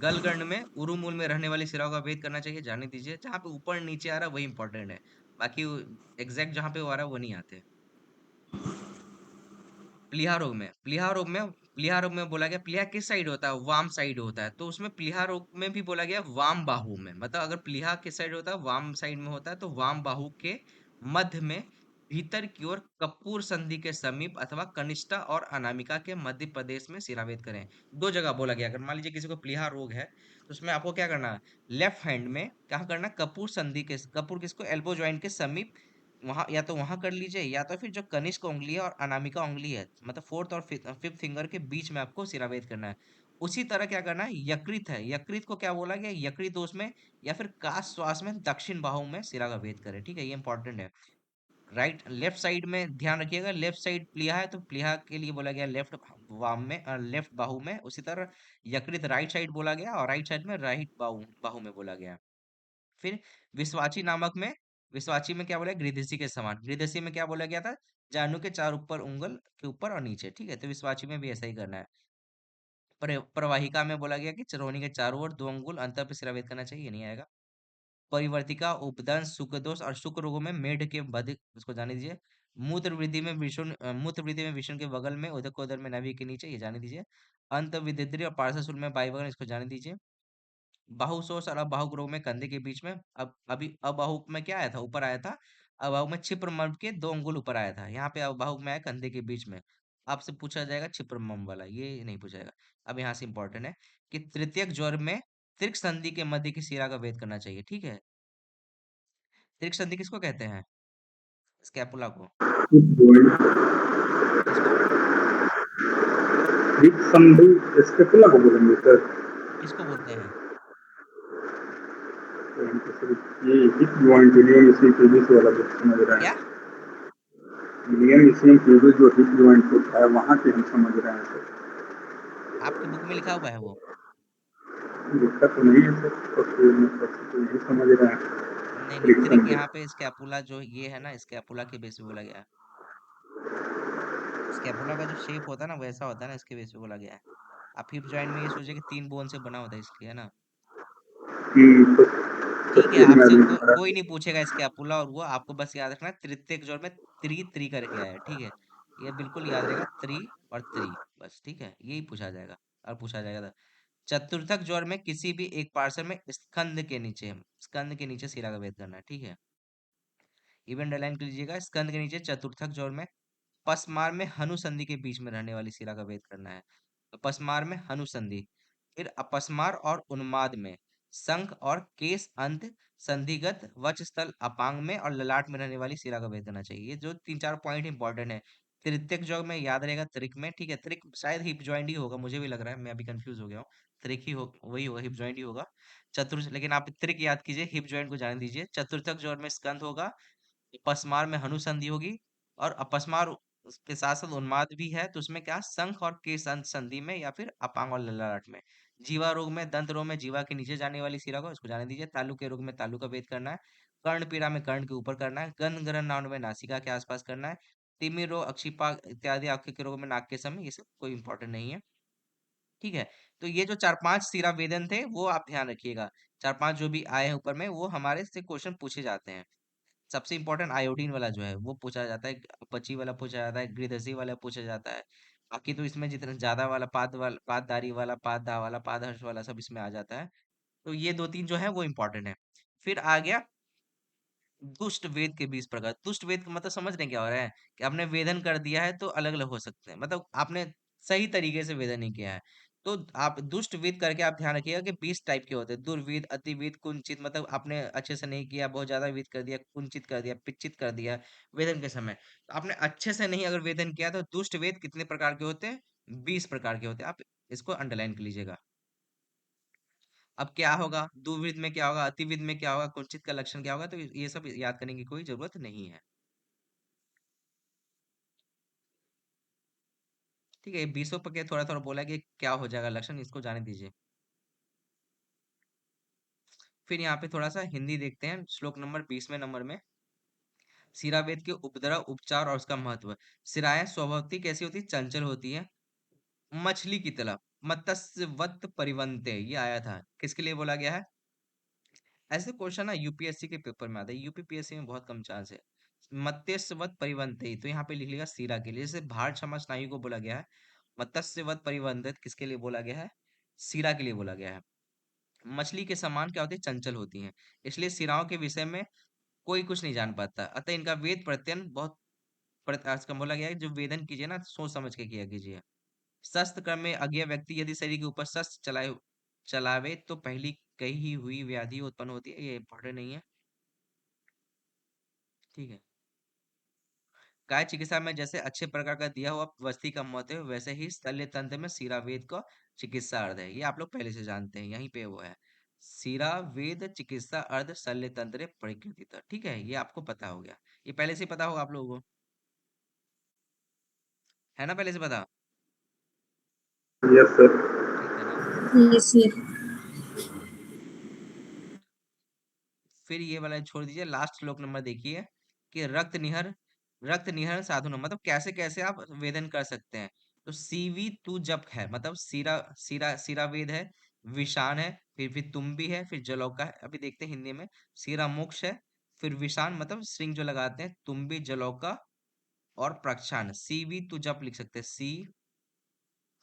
गलगंड में उरुमूल में रहने वाली शिराओं का भेद करना चाहिए, जाने दीजिए। जहाँ पे ऊपर नीचे आ रहा है वही इंपॉर्टेंट है, बाकी एग्जैक्ट जहाँ पे वो आ रहा है वो नहीं आते। प्लीहा रोग में, प्लीहा रोग में बोला गया, प्लीहा किस साइड होता है, वाम साइड होता है। तो उसमें प्लीहा रोग में भी बोला गया वाम बाहु में, मतलब अगर प्लीहा किस साइड होता है, वाम साइड में होता है, तो वाम बाहु के मध्य में भीतर की ओर कपूर संधि के समीप अथवा कनिष्ठा और अनामिका के मध्य प्रदेश में सिरावेद करें। 2 जगह बोला गया। अगर मान लीजिए किसी को प्लीहा रोग है तो उसमें आपको क्या करना है, लेफ्ट हैंड में क्या करना है, कपूर संधि के, कपूर किसको, एल्बो जॉइंट के समीप, वहां या तो वहां कर लीजिए, या तो फिर जो कनिष्क उंगली है और अनामिका उंगली है, मतलब फोर्थ और फिफ्थ फिंगर के बीच में आपको सिरावेद करना है। उसी तरह क्या करना है, यकृत है, यकृत को क्या बोला गया, यकृत दोष में या फिर काश श्वास में दक्षिण बाहु में सिरा का भेद करें। ठीक है, ये इंपॉर्टेंट है। राइट लेफ्ट साइड में ध्यान रखिएगा, लेफ्ट साइड प्लीहा है तो प्लीहा के लिए बोला गया लेफ्ट वाम में, लेफ्ट बाहु में। उसी तरह यकृत राइट साइड बोला गया और राइट साइड में राइट बाहु बाहु में बोला गया। फिर विश्वाची नामक में, विश्वाची में क्या बोला, गृहदेशी के समान। गृहदेशी में क्या बोला गया था, जानू के 4 ऊपर उंगल के ऊपर और नीचे। ठीक है, तो विश्वाची में भी ऐसा ही करना है। प्रवाहिका में बोला गया कि चरौनी के चारों ओर 2 अंगुल अंतर पर सिरावेद करना चाहिए, ये नहीं आएगा। परिवर्तिका, उपदंश, शुक्रदोष और शुक्र रोगों में मेढ के बध, उसको जाने दीजिए। मूत्र वृद्धि में विष्णु के बगल में, उदकोदर में नाभि के नीचे, ये जाने दीजिए। अंत विदिद्री और पार्श्वशूल में बाई बगल, इसको जाने दीजिए। बाहुशोष और अबाहुक रोग में कंधे के बीच में, अब अभी अबाहुक में क्या आया था, ऊपर आया था। अबाहुक में छिप्रमर्म के 2 अंगुल ऊपर आया था, यहाँ पे अबाहुक में आया कंधे के बीच में। आपसे पूछा जाएगा छिप्रमर्म वाला, ये नहीं पूछा जाएगा। अब यहाँ से इंपॉर्टेंट है कि तृतीयक ज्वर में त्रिक संधि के मध्य की शिरा का भेद करना चाहिए। ठीक है, त्रिक संधि किसको कहते हैं, स्कैपुला को। किसको, हिप संधि स्कैपुला को बोलेंगे सर। किसको बोलते हैं? तो हम तो सिर्फ ये हिप ज्वाइंट इलियम इसलिए प्यूबिस वाला जो समझ रहे क्या? हैं, इलियम इसलिए प्यूबिस जो हिप ज्वाइंट होता है वहाँ के हम समझ रहे हैं सर। आपकी बुक में लिखा हुआ है वो? लिखा तो नहीं है सर, तो फिर मतलब तो यही समझ रहे हैं नहीं नहीं, हिप त्रिक संधि। यहाँ पे स्कैपुला जो ये है ना, स्कैपुला के बेस पे बोला गया है। स्कैपुला का जो शेप होता है ना वैसा होता है ना, इसके बेस पे बोला गया है। आप हिप जॉइंट में ये सोचिए कि 3 बोन से बना होता है इसलिए, है ना। तो ठीक है, तस्वीर में आपसे अभी पढ़ा। कोई नहीं पूछेगा स्कैपुला और वो, आपको बस याद रखना है तृतीयक जोड़ में त्रि त्रि करके आया है। ठीक है, ये बिल्कुल याद रहेगा, त्रि और त्रि, बस। ठीक है, यही पूछा जाएगा और पूछा जाएगा था। चतुर्थक ज्वर में किसी भी एक पार्श्व में स्कंद के नीचे सिरा का भेद करना है। ठीक है, इवेंट अलाइन कर लीजिएगा। स्कंद के नीचे चतुर्थक ज्वर में पसमार में हनुसंधि के बीच में रहने वाली शिरा का भेद करना है। तो पसमार में हनुसंधि, फिर अपस्मार और उन्माद में शंख और केस अंत संधिगत वक्षस्थल अपांग में और ललाट में रहने वाली शिरा का भेद करना चाहिए। ये जो 3 4 पॉइंट इंपॉर्टेंट है। तृतीयक जॉग में याद रहेगा त्रिक में। ठीक है, त्रिक शायद हिप जॉइंट ही होगा, मुझे भी लग रहा है, मैं अभी कंफ्यूज हो गया हूँ। त्रिक ही हो, वही होगा, हिप जॉइंट ही होगा। चतुर्थ, लेकिन आप त्रिक याद कीजिए, हिप जॉइंट को जाने दीजिए। चतुर्थक जोड़ में स्कंद होगा, पसमार में हनुसंधि होगी, और अपस्मार के साथ साथ उन्माद भी है, तो उसमें क्या, शंख और केश संधि में या फिर अपांग और ललाट में। जीवा रोग में, दंत रोग में जीवा के नीचे जाने वाली शिरा को, इसको जाने दीजिए। तालु के रोग में तालु का भेद करना है। कर्ण पीड़ा में कर्ण के ऊपर करना है। गंध ग्रहण नाउन में नासिका के आसपास करना है। तिमिर रोग, अक्षिपा इत्यादि आंखों के रोग में नाक के समय, ये सब कोई इंपॉर्टेंट नहीं है। ठीक है, तो ये जो 4 5 शिरा वेदन थे वो आप ध्यान रखिएगा। 4 5 जो भी आए हैं ऊपर में, वो हमारे से क्वेश्चन पूछे जाते हैं। सबसे इंपॉर्टेंट आयोडीन वाला जो है वो पूछा जाता है, अपची वाला पूछा जाता है, गृहदसी वाला पूछा जाता है। बाकी तो इसमें जितना ज्यादा वाला पाददारी वाला, पाददा वाला, पादहर्ष वाला, सब इसमें आ जाता है। तो ये 2 3 जो है वो इंपॉर्टेंट है। फिर आ गया दुष्ट वेद के 20 प्रकार। दुष्ट वेद का मतलब समझ रहे हैं क्या हो रहा है, कि आपने वेदन कर दिया है तो अलग अलग हो सकते हैं, मतलब आपने सही तरीके से वेदन नहीं किया है। तो आप दुष्ट वेद करके आप ध्यान रखिएगा कि 20 टाइप के होते हैं। दुर्वेद, अतिवेद, कुंचित, मतलब आपने अच्छे से नहीं किया, बहुत ज्यादा वेद कर दिया, कुंचित कर दिया, पिच्चित कर दिया वेदन के समय। तो आपने अच्छे से नहीं अगर वेदन किया तो दुष्ट वेद कितने प्रकार के होते हैं? 20 प्रकार के होते हैं। आप इसको अंडरलाइन कर लीजिएगा। अब क्या होगा, दुर्विद में क्या होगा, अतिविद में क्या होगा, कुंचित का लक्षण क्या होगा, तो ये सब याद करने की कोई जरूरत नहीं है। ठीक है, 20 पर के थोड़ा थोड़ा बोला कि क्या हो जाएगा लक्षण, इसको जाने दीजिए। फिर यहाँ पे थोड़ा सा हिंदी देखते हैं, श्लोक नंबर 20वें नंबर में। सिरावेद के उपद्रव, उपचार और उसका महत्व। सिराएं स्वभावती कैसी होती है? चंचल होती है, मछली की तरह, मत्स्यवत परिवंते, ये आया था, किसके लिए बोला गया है? ऐसे क्वेश्चन ना यूपीएससी के पेपर में आते हैं, यूपीपीएससी में बहुत कम चांस है। मत्स्यवत परिवंते, तो यहाँ पे लिख लिया सीरा के लिए, जैसे भार क्षमा स्नायु को बोला गया है, मत्स्यवत परिवंधित किसके लिए बोला गया है? सीरा के लिए बोला गया है। मछली के समान क्या होती है? चंचल होती हैं, इसलिए सिराओं के विषय में कोई कुछ नहीं जान पाता, अतः इनका वेद प्रत्ययन बहुत आज का बोला गया है, जो वेदन कीजिए ना सोच समझ के किया कीजिए। शस्त्र कर्म में अज्ञ व्यक्ति यदि शरीर के ऊपर शस्त्र चलावे तो पहली कही हुई व्याधि उत्पन्न होती है, ये इंपॉर्टेंट नहीं है। ठीक है, काय चिकित्सा में जैसे अच्छे प्रकार का दिया हुआ वस्ती का महत्व है, वैसे ही शल्य तंत्र में सीरावेद का चिकित्सा अर्थ है, ये आप लोग पहले से जानते हैं, यहीं पे वो है। सीरावेद चिकित्सा अर्ध शल्य तंत्र प्रकृति तक, ठीक है, ये आपको पता हो गया, ये पहले से पता होगा आप लोगों को, है ना, पहले से पता? Yes sir. ठीक है ना। Yes yes. फिर ये वाला छोड़ दीजिए, लास्ट श्लोक नंबर देखिए कि रक्त निहर साधु न, मतलब कैसे कैसे आप वेदन कर सकते हैं। तो सीवी तू जप है, मतलब सीरा सीरा सीरा वेद है, विषान है, फिर तुम्बी है, फिर जलौका है, अभी देखते हैं हिंदी में। सीरा मोक्ष है, फिर विषान मतलब श्रृंग जो लगाते हैं, तुम्बी, जलौका और प्रक्षान। सीवी तू जप लिख सकते हैं,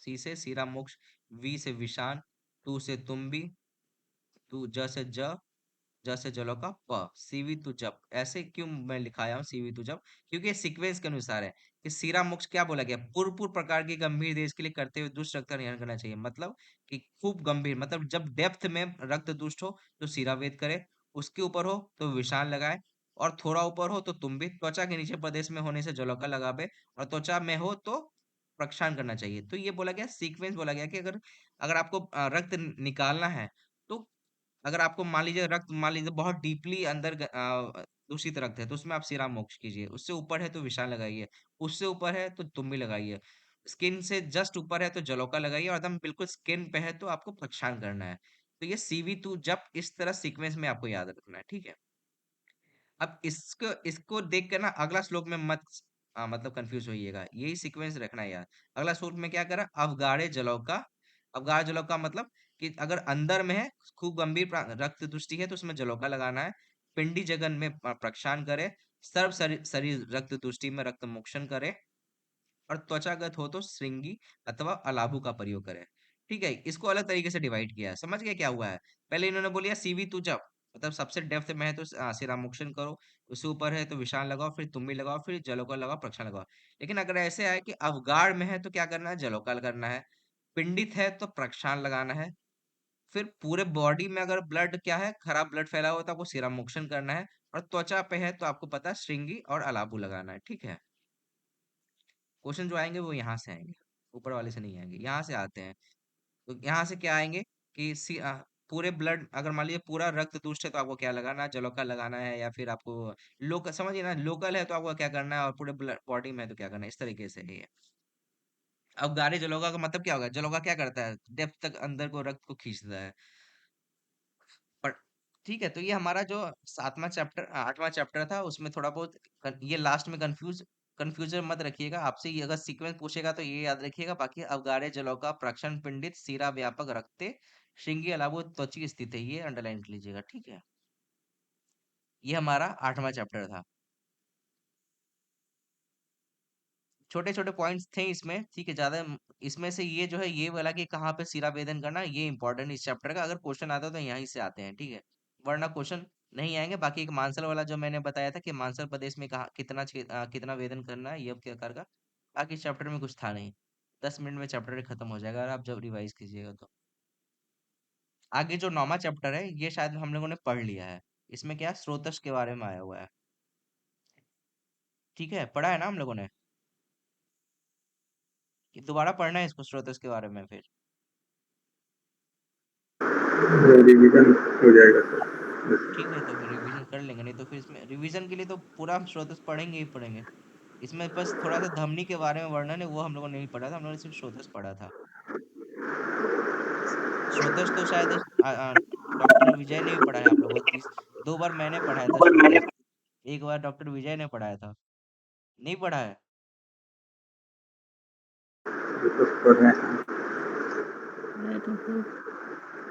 सी से सीरा मोक्ष, वी से विषान, तू से तुम्बी, तू ज से जैसे जलो का प, सीवी तू जप, ऐसे क्यों मैं लिखाया हूँ सीवी तू जप? क्योंकि ये सीक्वेंस के अनुसार है कि सीरा मोक्ष क्या बोला गया, पूर्व पूर्व प्रकार के गंभीर देश के लिए करते हुए दुष्ट रक्त निहरण करना चाहिए, मतलब कि खूब गंभीर, मतलब जब डेप्थ में रक्त दुष्ट हो तो सीरा वेद करे, उसके ऊपर हो तो विषाण लगाए, और थोड़ा ऊपर हो तो तुम भी त्वचा के नीचे प्रदेश में होने से जलोका लगावे, और त्वचा में हो तो प्रक्षालन करना चाहिए। तो ये बोला गया, सीक्वेंस बोला गया कि अगर अगर आपको रक्त निकालना है, तो अगर आपको मान लीजिए बहुत डीपली अंदर दूषित रक्त है, तो उसमें आप सीरा मोक्ष कीजिए, उससे ऊपर है तो विषाण लगाइए, उससे ऊपर है तो तुम्बी लगाइए, स्किन से जस्ट ऊपर है तो जलौका लगाइए, और एकदम बिल्कुल स्किन पे है तो आपको प्रक्षालन करना है। तो ये सीवी टू जब इस तरह सीक्वेंस में आपको याद रखना है, ठीक है। अब इसको इसको देख कर ना अगला श्लोक में मत मतलब कंफ्यूज होइएगा, यही सीक्वेंस रखना है यार। अगला श्लोक में क्या करा, अवगाढ़े जलौका, अवगाढ़ जलौका मतलब कि अगर अंदर में है, खूब गंभीर रक्त दृष्टि है तो उसमें जलौका लगाना है, पिंडी जगन में प्रक्षालन करे, सर्व शरीर शरीर रक्त दृष्टि में रक्त मोक्षण करे, और त्वचागत हो तो श्रृंगी अथवा अलाभु का प्रयोग करें। ठीक है, इसको अलग तरीके से डिवाइड किया है, समझ गए क्या हुआ है? पहले इन्होंने बोलिया सीवी तू जब, मतलब सबसे डेप्थ में है तो सिरामुक्षन करो, उससे ऊपर है तो विषाण लगाओ, फिर तुम्बी लगाओ, फिर जलोका लगाओ, प्रक्षालन लगाओ। लेकिन अगर ऐसे है कि अवगाढ़ में है तो क्या करना है, जलोका करना है, पिंडित है तो प्रक्षालन लगाना है, फिर पूरे बॉडी में अगर ब्लड क्या है, खराब ब्लड फैला हुआ तो आपको सिरामुक्षन करना है, और त्वचा पे है तो आपको पता है श्रृंगी और अलाबू लगाना है, ठीक है। क्वेश्चन जो आएंगे वो यहाँ से आएंगे, ऊपर वाले से नहीं आएंगे, यहाँ से आते हैं। तो यहाँ से क्या आएंगे कि पूरे ब्लड, अगर मान लीजिए पूरा रक्त दुष्ट है तो आपको क्या लगाना है, जलोका लगाना है, या फिर आपको लोकल, समझिए ना, लोकल है तो आपको क्या करना है, और पूरे बॉडी में है तो क्या करना है, इस तरीके से है ये। अब गारे जलोका का मतलब क्या होगा, जलोका क्या करता है, डेप्थ तक अंदर को रक्त को खींचता है। पर ठीक है, तो ये हमारा जो 8वां चैप्टर था, उसमें थोड़ा बहुत ये लास्ट में कंफ्यूजन मत रखिएगा, आपसे ये अगर सीक्वेंस पूछेगा तो ये याद रखिएगा, बाकी अवगारे जलौका प्रक्षण पिंडित सीरा व्यापक रखते श्रृंगी अलाबो त्वची स्थित है, ये अंडरलाइन कर लीजिएगा, ठीक है। ये हमारा 8वां चैप्टर था, छोटे छोटे पॉइंट्स थे इसमें, ठीक है, ज्यादा इसमें से ये जो है ये वाला कि कहाँ पे सिरा वेदन करना, ये इंपॉर्टेंट इस चैप्टर का, अगर क्वेश्चन आता है तो यहीं से आते हैं, ठीक है, वरना क्वेश्चन नहीं आएंगे। बाकी एक मानसर वाला जो मैंने बताया था कि मानसर प्रदेश में कहा कितना कितना वेदन करना है, ये क्या कर का, बाकी इस चैप्टर में कुछ था नहीं। 10 मिनट में चैप्टर खत्म हो जाएगा अगर आप जब रिवाइज कीजिएगा तो। आगे जो 9वां चैप्टर है ये शायद हम लोगों ने पढ़ लिया है। इसमें क्या स्रोतस के बारे में आया हुआ है। ठीक है, पढ़ा है ना हम लोगों ने? कि दोबारा पढ़ना है इसको स्रोतस के बारे में फिर? रिवीजन हो जाएगा सर। ठीक है, तो फिर रिवीजन कर लेंगे, नहीं तो फिर इसमें रिवीजन के लिए तो पूरा हम स्रोतस पढ़ेंगे ही पढ़ेंगे। इसमें बस थोड़ा सा धमनी के बारे में वर्णन है, वो हम लोगों ने नहीं पढ़ा था, हम लोगों ने सिर्फ स्रोतस पढ़ा था। स्रोतस तो शायद डॉक्टर विजय ने भी पढ़ा है आप लोगों को। 2 बार मैंने पढ़ाया था स्रोतस, एक बार डॉक्टर विजय ने पढ़ाया था। नहीं पढ़ा है? ये तो पढ़ रहे हैं।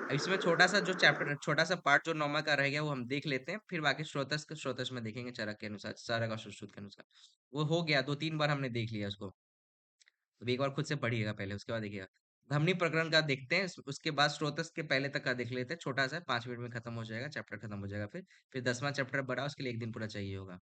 इसमें छोटा सा जो चैप्टर, छोटा सा पार्ट जो 9वां का रह गया वो हम देख लेते हैं, फिर बाकी स्रोतस में देखेंगे चरक के अनुसार, सारा का सुश्रुत के अनुसार। वो हो गया, 2-3 बार हमने देख लिया उसको। तो एक बार खुद से पढ़िएगा पहले, उसके बाद देखिएगा। धमनी प्रकरण का देखते हैं, उसके बाद स्रोतस के पहले तक का देख लेते हैं। छोटा सा 5 मिनट में खत्म हो जाएगा, चैप्टर खत्म हो जाएगा। फिर 10वां चैप्टर बड़ा, उसके लिए 1 दिन पूरा चाहिए होगा।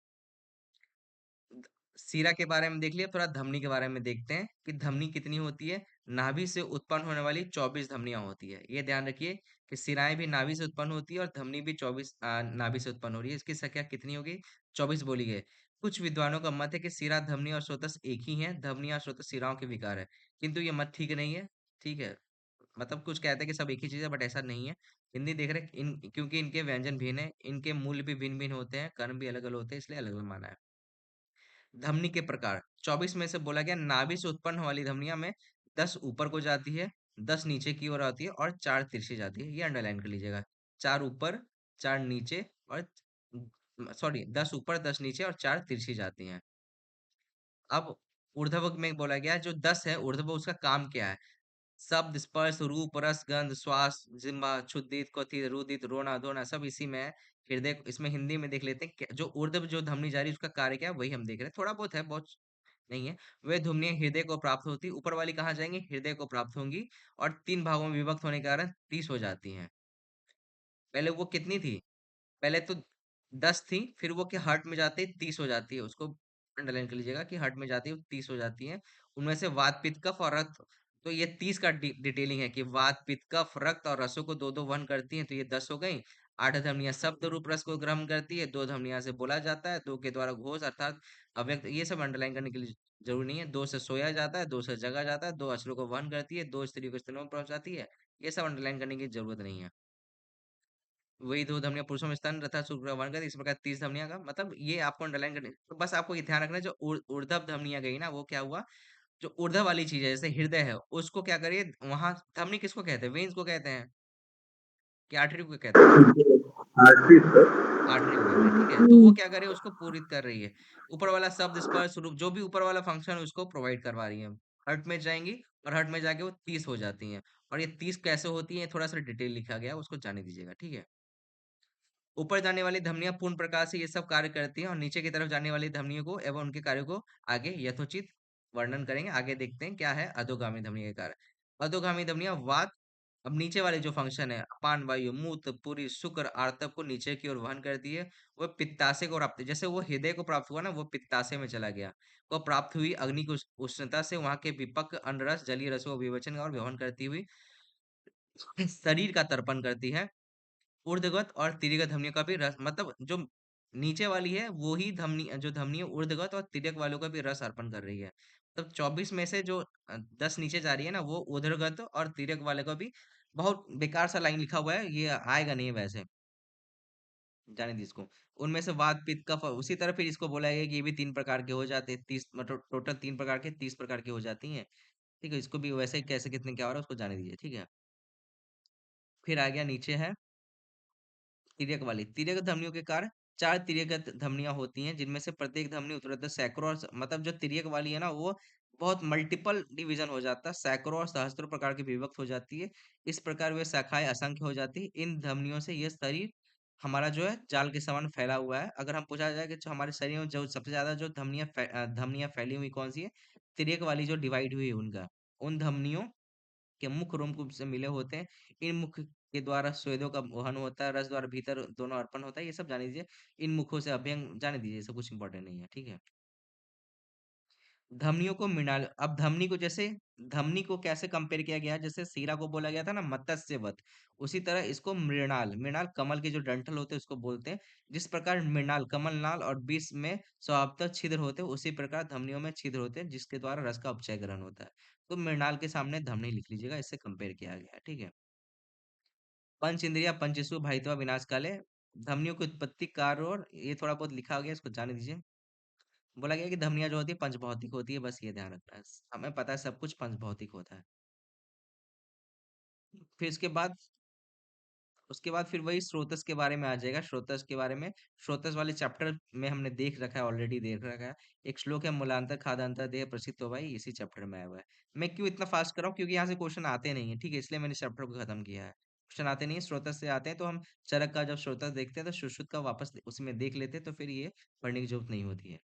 सीरा के बारे में देख लिया, थोड़ा धमनी के बारे में देखते हैं कि धमनी कितनी होती है। नाभि से उत्पन्न होने वाली 24 धमनियां होती है। ये ध्यान रखिए कि सिराएं भी नाभि से उत्पन्न होती है और धमनी भी 24 नाभि से उत्पन्न हो रही है। इसकी संख्या कितनी होगी? 24 बोली गई। कुछ विद्वानों का मत है कि सिरा, धमनी और स्रोतस एक ही है। धमनी और स्रोतस सिराओं के विकार है, किंतु ये मत ठीक नहीं है। ठीक है, मतलब कुछ कहते हैं कि सब एक ही चीज है, बट ऐसा नहीं है। हिंदी देख रहे इन, क्योंकि इनके व्यंजन भिन्न है, इनके मूल्य भी भिन्न भिन्न होते हैं, कर्म भी अलग अलग होते हैं, इसलिए अलग अलग माना है। धमनी के प्रकार 24 में से बोला गया नाभि से उत्पन्न वाली धमनियों में 10 ऊपर को जाती है, 10 नीचे की ओर आती है और 4 तिरछी जाती है। ये अंडरलाइन कर लीजिएगा। 4 ऊपर, 4 नीचे और सॉरी 10 ऊपर, 10 नीचे और 4 तिरछी जाती हैं। अब ऊर्ध्व में बोला गया जो 10 है ऊर्ध्व, उसका काम क्या है? शब्द, स्पर्श, रूप, रस, गंध, श्वास, जिह्वा, क्षुदित, क्वथित, रुदित, रोना धोना सब इसी में है। हृदय, इसमें हिंदी में देख लेते हैं जो ऊर्ध्व जो धमनी जा रही है उसका कार्य क्या है, वही हम देख रहे हैं। थोड़ा बहुत है, बहुत नहीं है। वे धमनियां हृदय को प्राप्त होती, ऊपर वाली कहाँ जाएंगी? हृदय को प्राप्त होंगी और 3 भागों में विभक्त होने के कारण 30 हो जाती हैं। पहले वो कितनी थी? पहले तो 10 थी, फिर वो के हार्ट में जाते ही 30 हो जाती है। उसको अंडरलाइन कर लीजिएगा कि हार्ट में जाती है 30 हो जाती है। उनमें से वात, पित्त, कफ और रक्त, तो ये 30 का डिटेलिंग है कि वात, पित्त, कफ, रक्त और रसों को 2-2 वहन करती हैं, तो ये 10 हो गई। 8 धमनियां शब्द रूप रस को ग्रहण करती है, 2 धमनियां से बोला जाता है, 2 के द्वारा घोष अर्थात अव्यक्त, ये सब अंडरलाइन करने के लिए जरूरी नहीं है। 2 से सोया जाता है, 2 से जगा जाता है, 2 अश्रु को वहन करती है, 2 स्त्रियों को स्तनों में पहुंचाती है। ये सब अंडरलाइन करने की जरूरत नहीं है। वही 2 धमनियाँ पुरुषों में स्तन तथा शुक्राणु का, इस प्रकार 30 धमनियाँ का मतलब ये आपको अंडरलाइन करने, तो बस आपको ये ध्यान रखना है जो ऊर्ध्व धमनियाँ गई ना, वो क्या हुआ? जो ऊर्ध्व वाली चीज है जैसे हृदय है, उसको क्या करिए वहां, धमनी किसको कहते हैं? वेन्स को कहते हैं कि आर्टरी को कहते हैं? आरती सर। आर्टरी को कहते हैं। ठीक है, तो वो क्या करे उसको पूरित कर रही है। ऊपर वाला शब्द, स्पर्श, रूप, जो भी ऊपर वाला फंक्शन उसको प्रोवाइड करवा रही है। हर्ट में जाएंगी और हर्ट में जाके वो 30 हो जाती हैं। और ये 30 कैसे होती है, थोड़ा सा डिटेल लिखा गया है, उसको जाने दीजिएगा। ठीक है, ऊपर जाने वाली धमनियां पूर्ण प्रकार से ये सब कार्य करती हैं और नीचे की तरफ जाने वाली धमनियों को एवं उनके कार्यों को आगे यथोचित वर्णन करेंगे। आगे देखते हैं क्या है अधोगामी धमनी के कार्य। अधोगामी धमनियां वात, अब नीचे वाले जो फंक्शन है अपान वायु, मूत्र, पूरी, शुक्र, आर्तव को नीचे की ओर वहन करती है। वो पित्ताशय को प्राप्त, जैसे वो हृदय को प्राप्त हुआ ना, वो पित्ताशय में चला गया। वो प्राप्त हुई अग्नि की उष्णता से वहां के विपक अन्न रस, जलीय रसों को विवेचन और वहन करती हुई शरीर का तर्पण करती है। ऊर्ध्वगत और तिर्यक धमनियों का भी रस, मतलब जो नीचे वाली है वो ही धमनी, जो धमनी है ऊर्ध्वगत और तिर्यक वालों का भी रस अर्पण कर रही है। तब 24 में से जो 10 नीचे जा रही है ना, वो ऊर्ध्वगत और तिर्यक वाले का भी, बहुत बेकार सा लाइन लिखा हुआ है, ये आएगा नहीं वैसे, जाने दी इसको। उनमें से वात, पित्त, कफ, उसी तरह फिर इसको बोला गया कि ये भी 3 प्रकार के हो जाते हैं। 30 मतलब टोटल 3 प्रकार के 30 प्रकार की हो जाती हैं। ठीक है, इसको भी वैसे ही कैसे कितने क्या हो रहा है उसको जाने दीजिए। ठीक है, फिर आ गया नीचे है तिर्यक वाली। तिर्यक धमनियों के कारण 4 तिर्यक धमनियां होती हैं, जिनमें से प्रत्येक धमनी उत्तरोत्तर सैकड़ों और मतलब जो तिर्यक वाली है ना, वो बहुत मल्टीपल डिवीजन हो जाता है, सैकड़ों और सहस्त्रों प्रकार की विभक्त हो जाती है। इस प्रकार वे शाखाएं असंख्य हो जाती है। इन धमनियों से यह शरीर हमारा जो है जाल के समान फैला हुआ है। अगर हम पूछा जाए कि जो हमारे शरीर में जो सबसे ज्यादा जो धमनियां फैली हुई कौन सी है? तिर्यक वाली जो डिवाइड हुई है उनका, उन धमनियों के मुख रोमकूप से मिले होते हैं। इन मुख के द्वारा स्वेदों का वहन होता है, रस द्वारा भीतर दोनों अर्पण होता है। ये सब जान लीजिए। इन मुखों से अभ्यंग जाने दीजिए, ये सब कुछ इंपॉर्टेंट नहीं है। ठीक है, धमनियों को मृणाल, अब धमनी को जैसे धमनी को कैसे कंपेयर किया गया, जैसे सीरा को बोला गया था ना मत्स्यवत, उसी तरह इसको मृणाल, मृणाल कमल के जो डंठल होते हैं उसको बोलते हैं। जिस प्रकार मृणाल कमल नाल और बीज में स्वभावतः छिद्र होते हैं, उसी प्रकार धमनियों में छिद्र होते हैं जिसके द्वारा रस का अपचय ग्रहण होता है। तो मृणाल के सामने धमनी लिख लीजिएगा, इससे कंपेयर किया गया है, ठीक है। पंच इंद्रिया पंचसु भाइत्वा विनाश काले, धमनियों की उत्पत्ति कार्य, और ये थोड़ा बहुत लिखा गया, इसको जाने दीजिए। बोला गया कि धमनियां जो होती है पंच भौतिक होती है, बस ये ध्यान रखना है। हमें पता है सब कुछ पंच भौतिक होता है। फिर उसके बाद फिर वही स्रोतस के बारे में आ जाएगा। स्रोतस के बारे में, स्रोतस वाले चैप्टर में हमने देख रखा है, ऑलरेडी देख रखा है। एक श्लोक है, मूलांतर खादांतर देह प्रसिद्ध हो भाई, इसी चैप्टर में आया हुआ है। मैं क्यों इतना फास्ट कर रहा हूँ, क्योंकि यहाँ से क्वेश्चन आते नहीं है, ठीक है, इसलिए मैंने चैप्टर को खत्म किया है। क्वेश्चन आते नहीं है, स्रोतस से आते हैं, तो हम चरक का जब स्रोतस देखते हैं तो सुश्रुत का वापस उसी में देख लेते हैं, तो फिर ये पढ़ने की जरूरत नहीं होती है।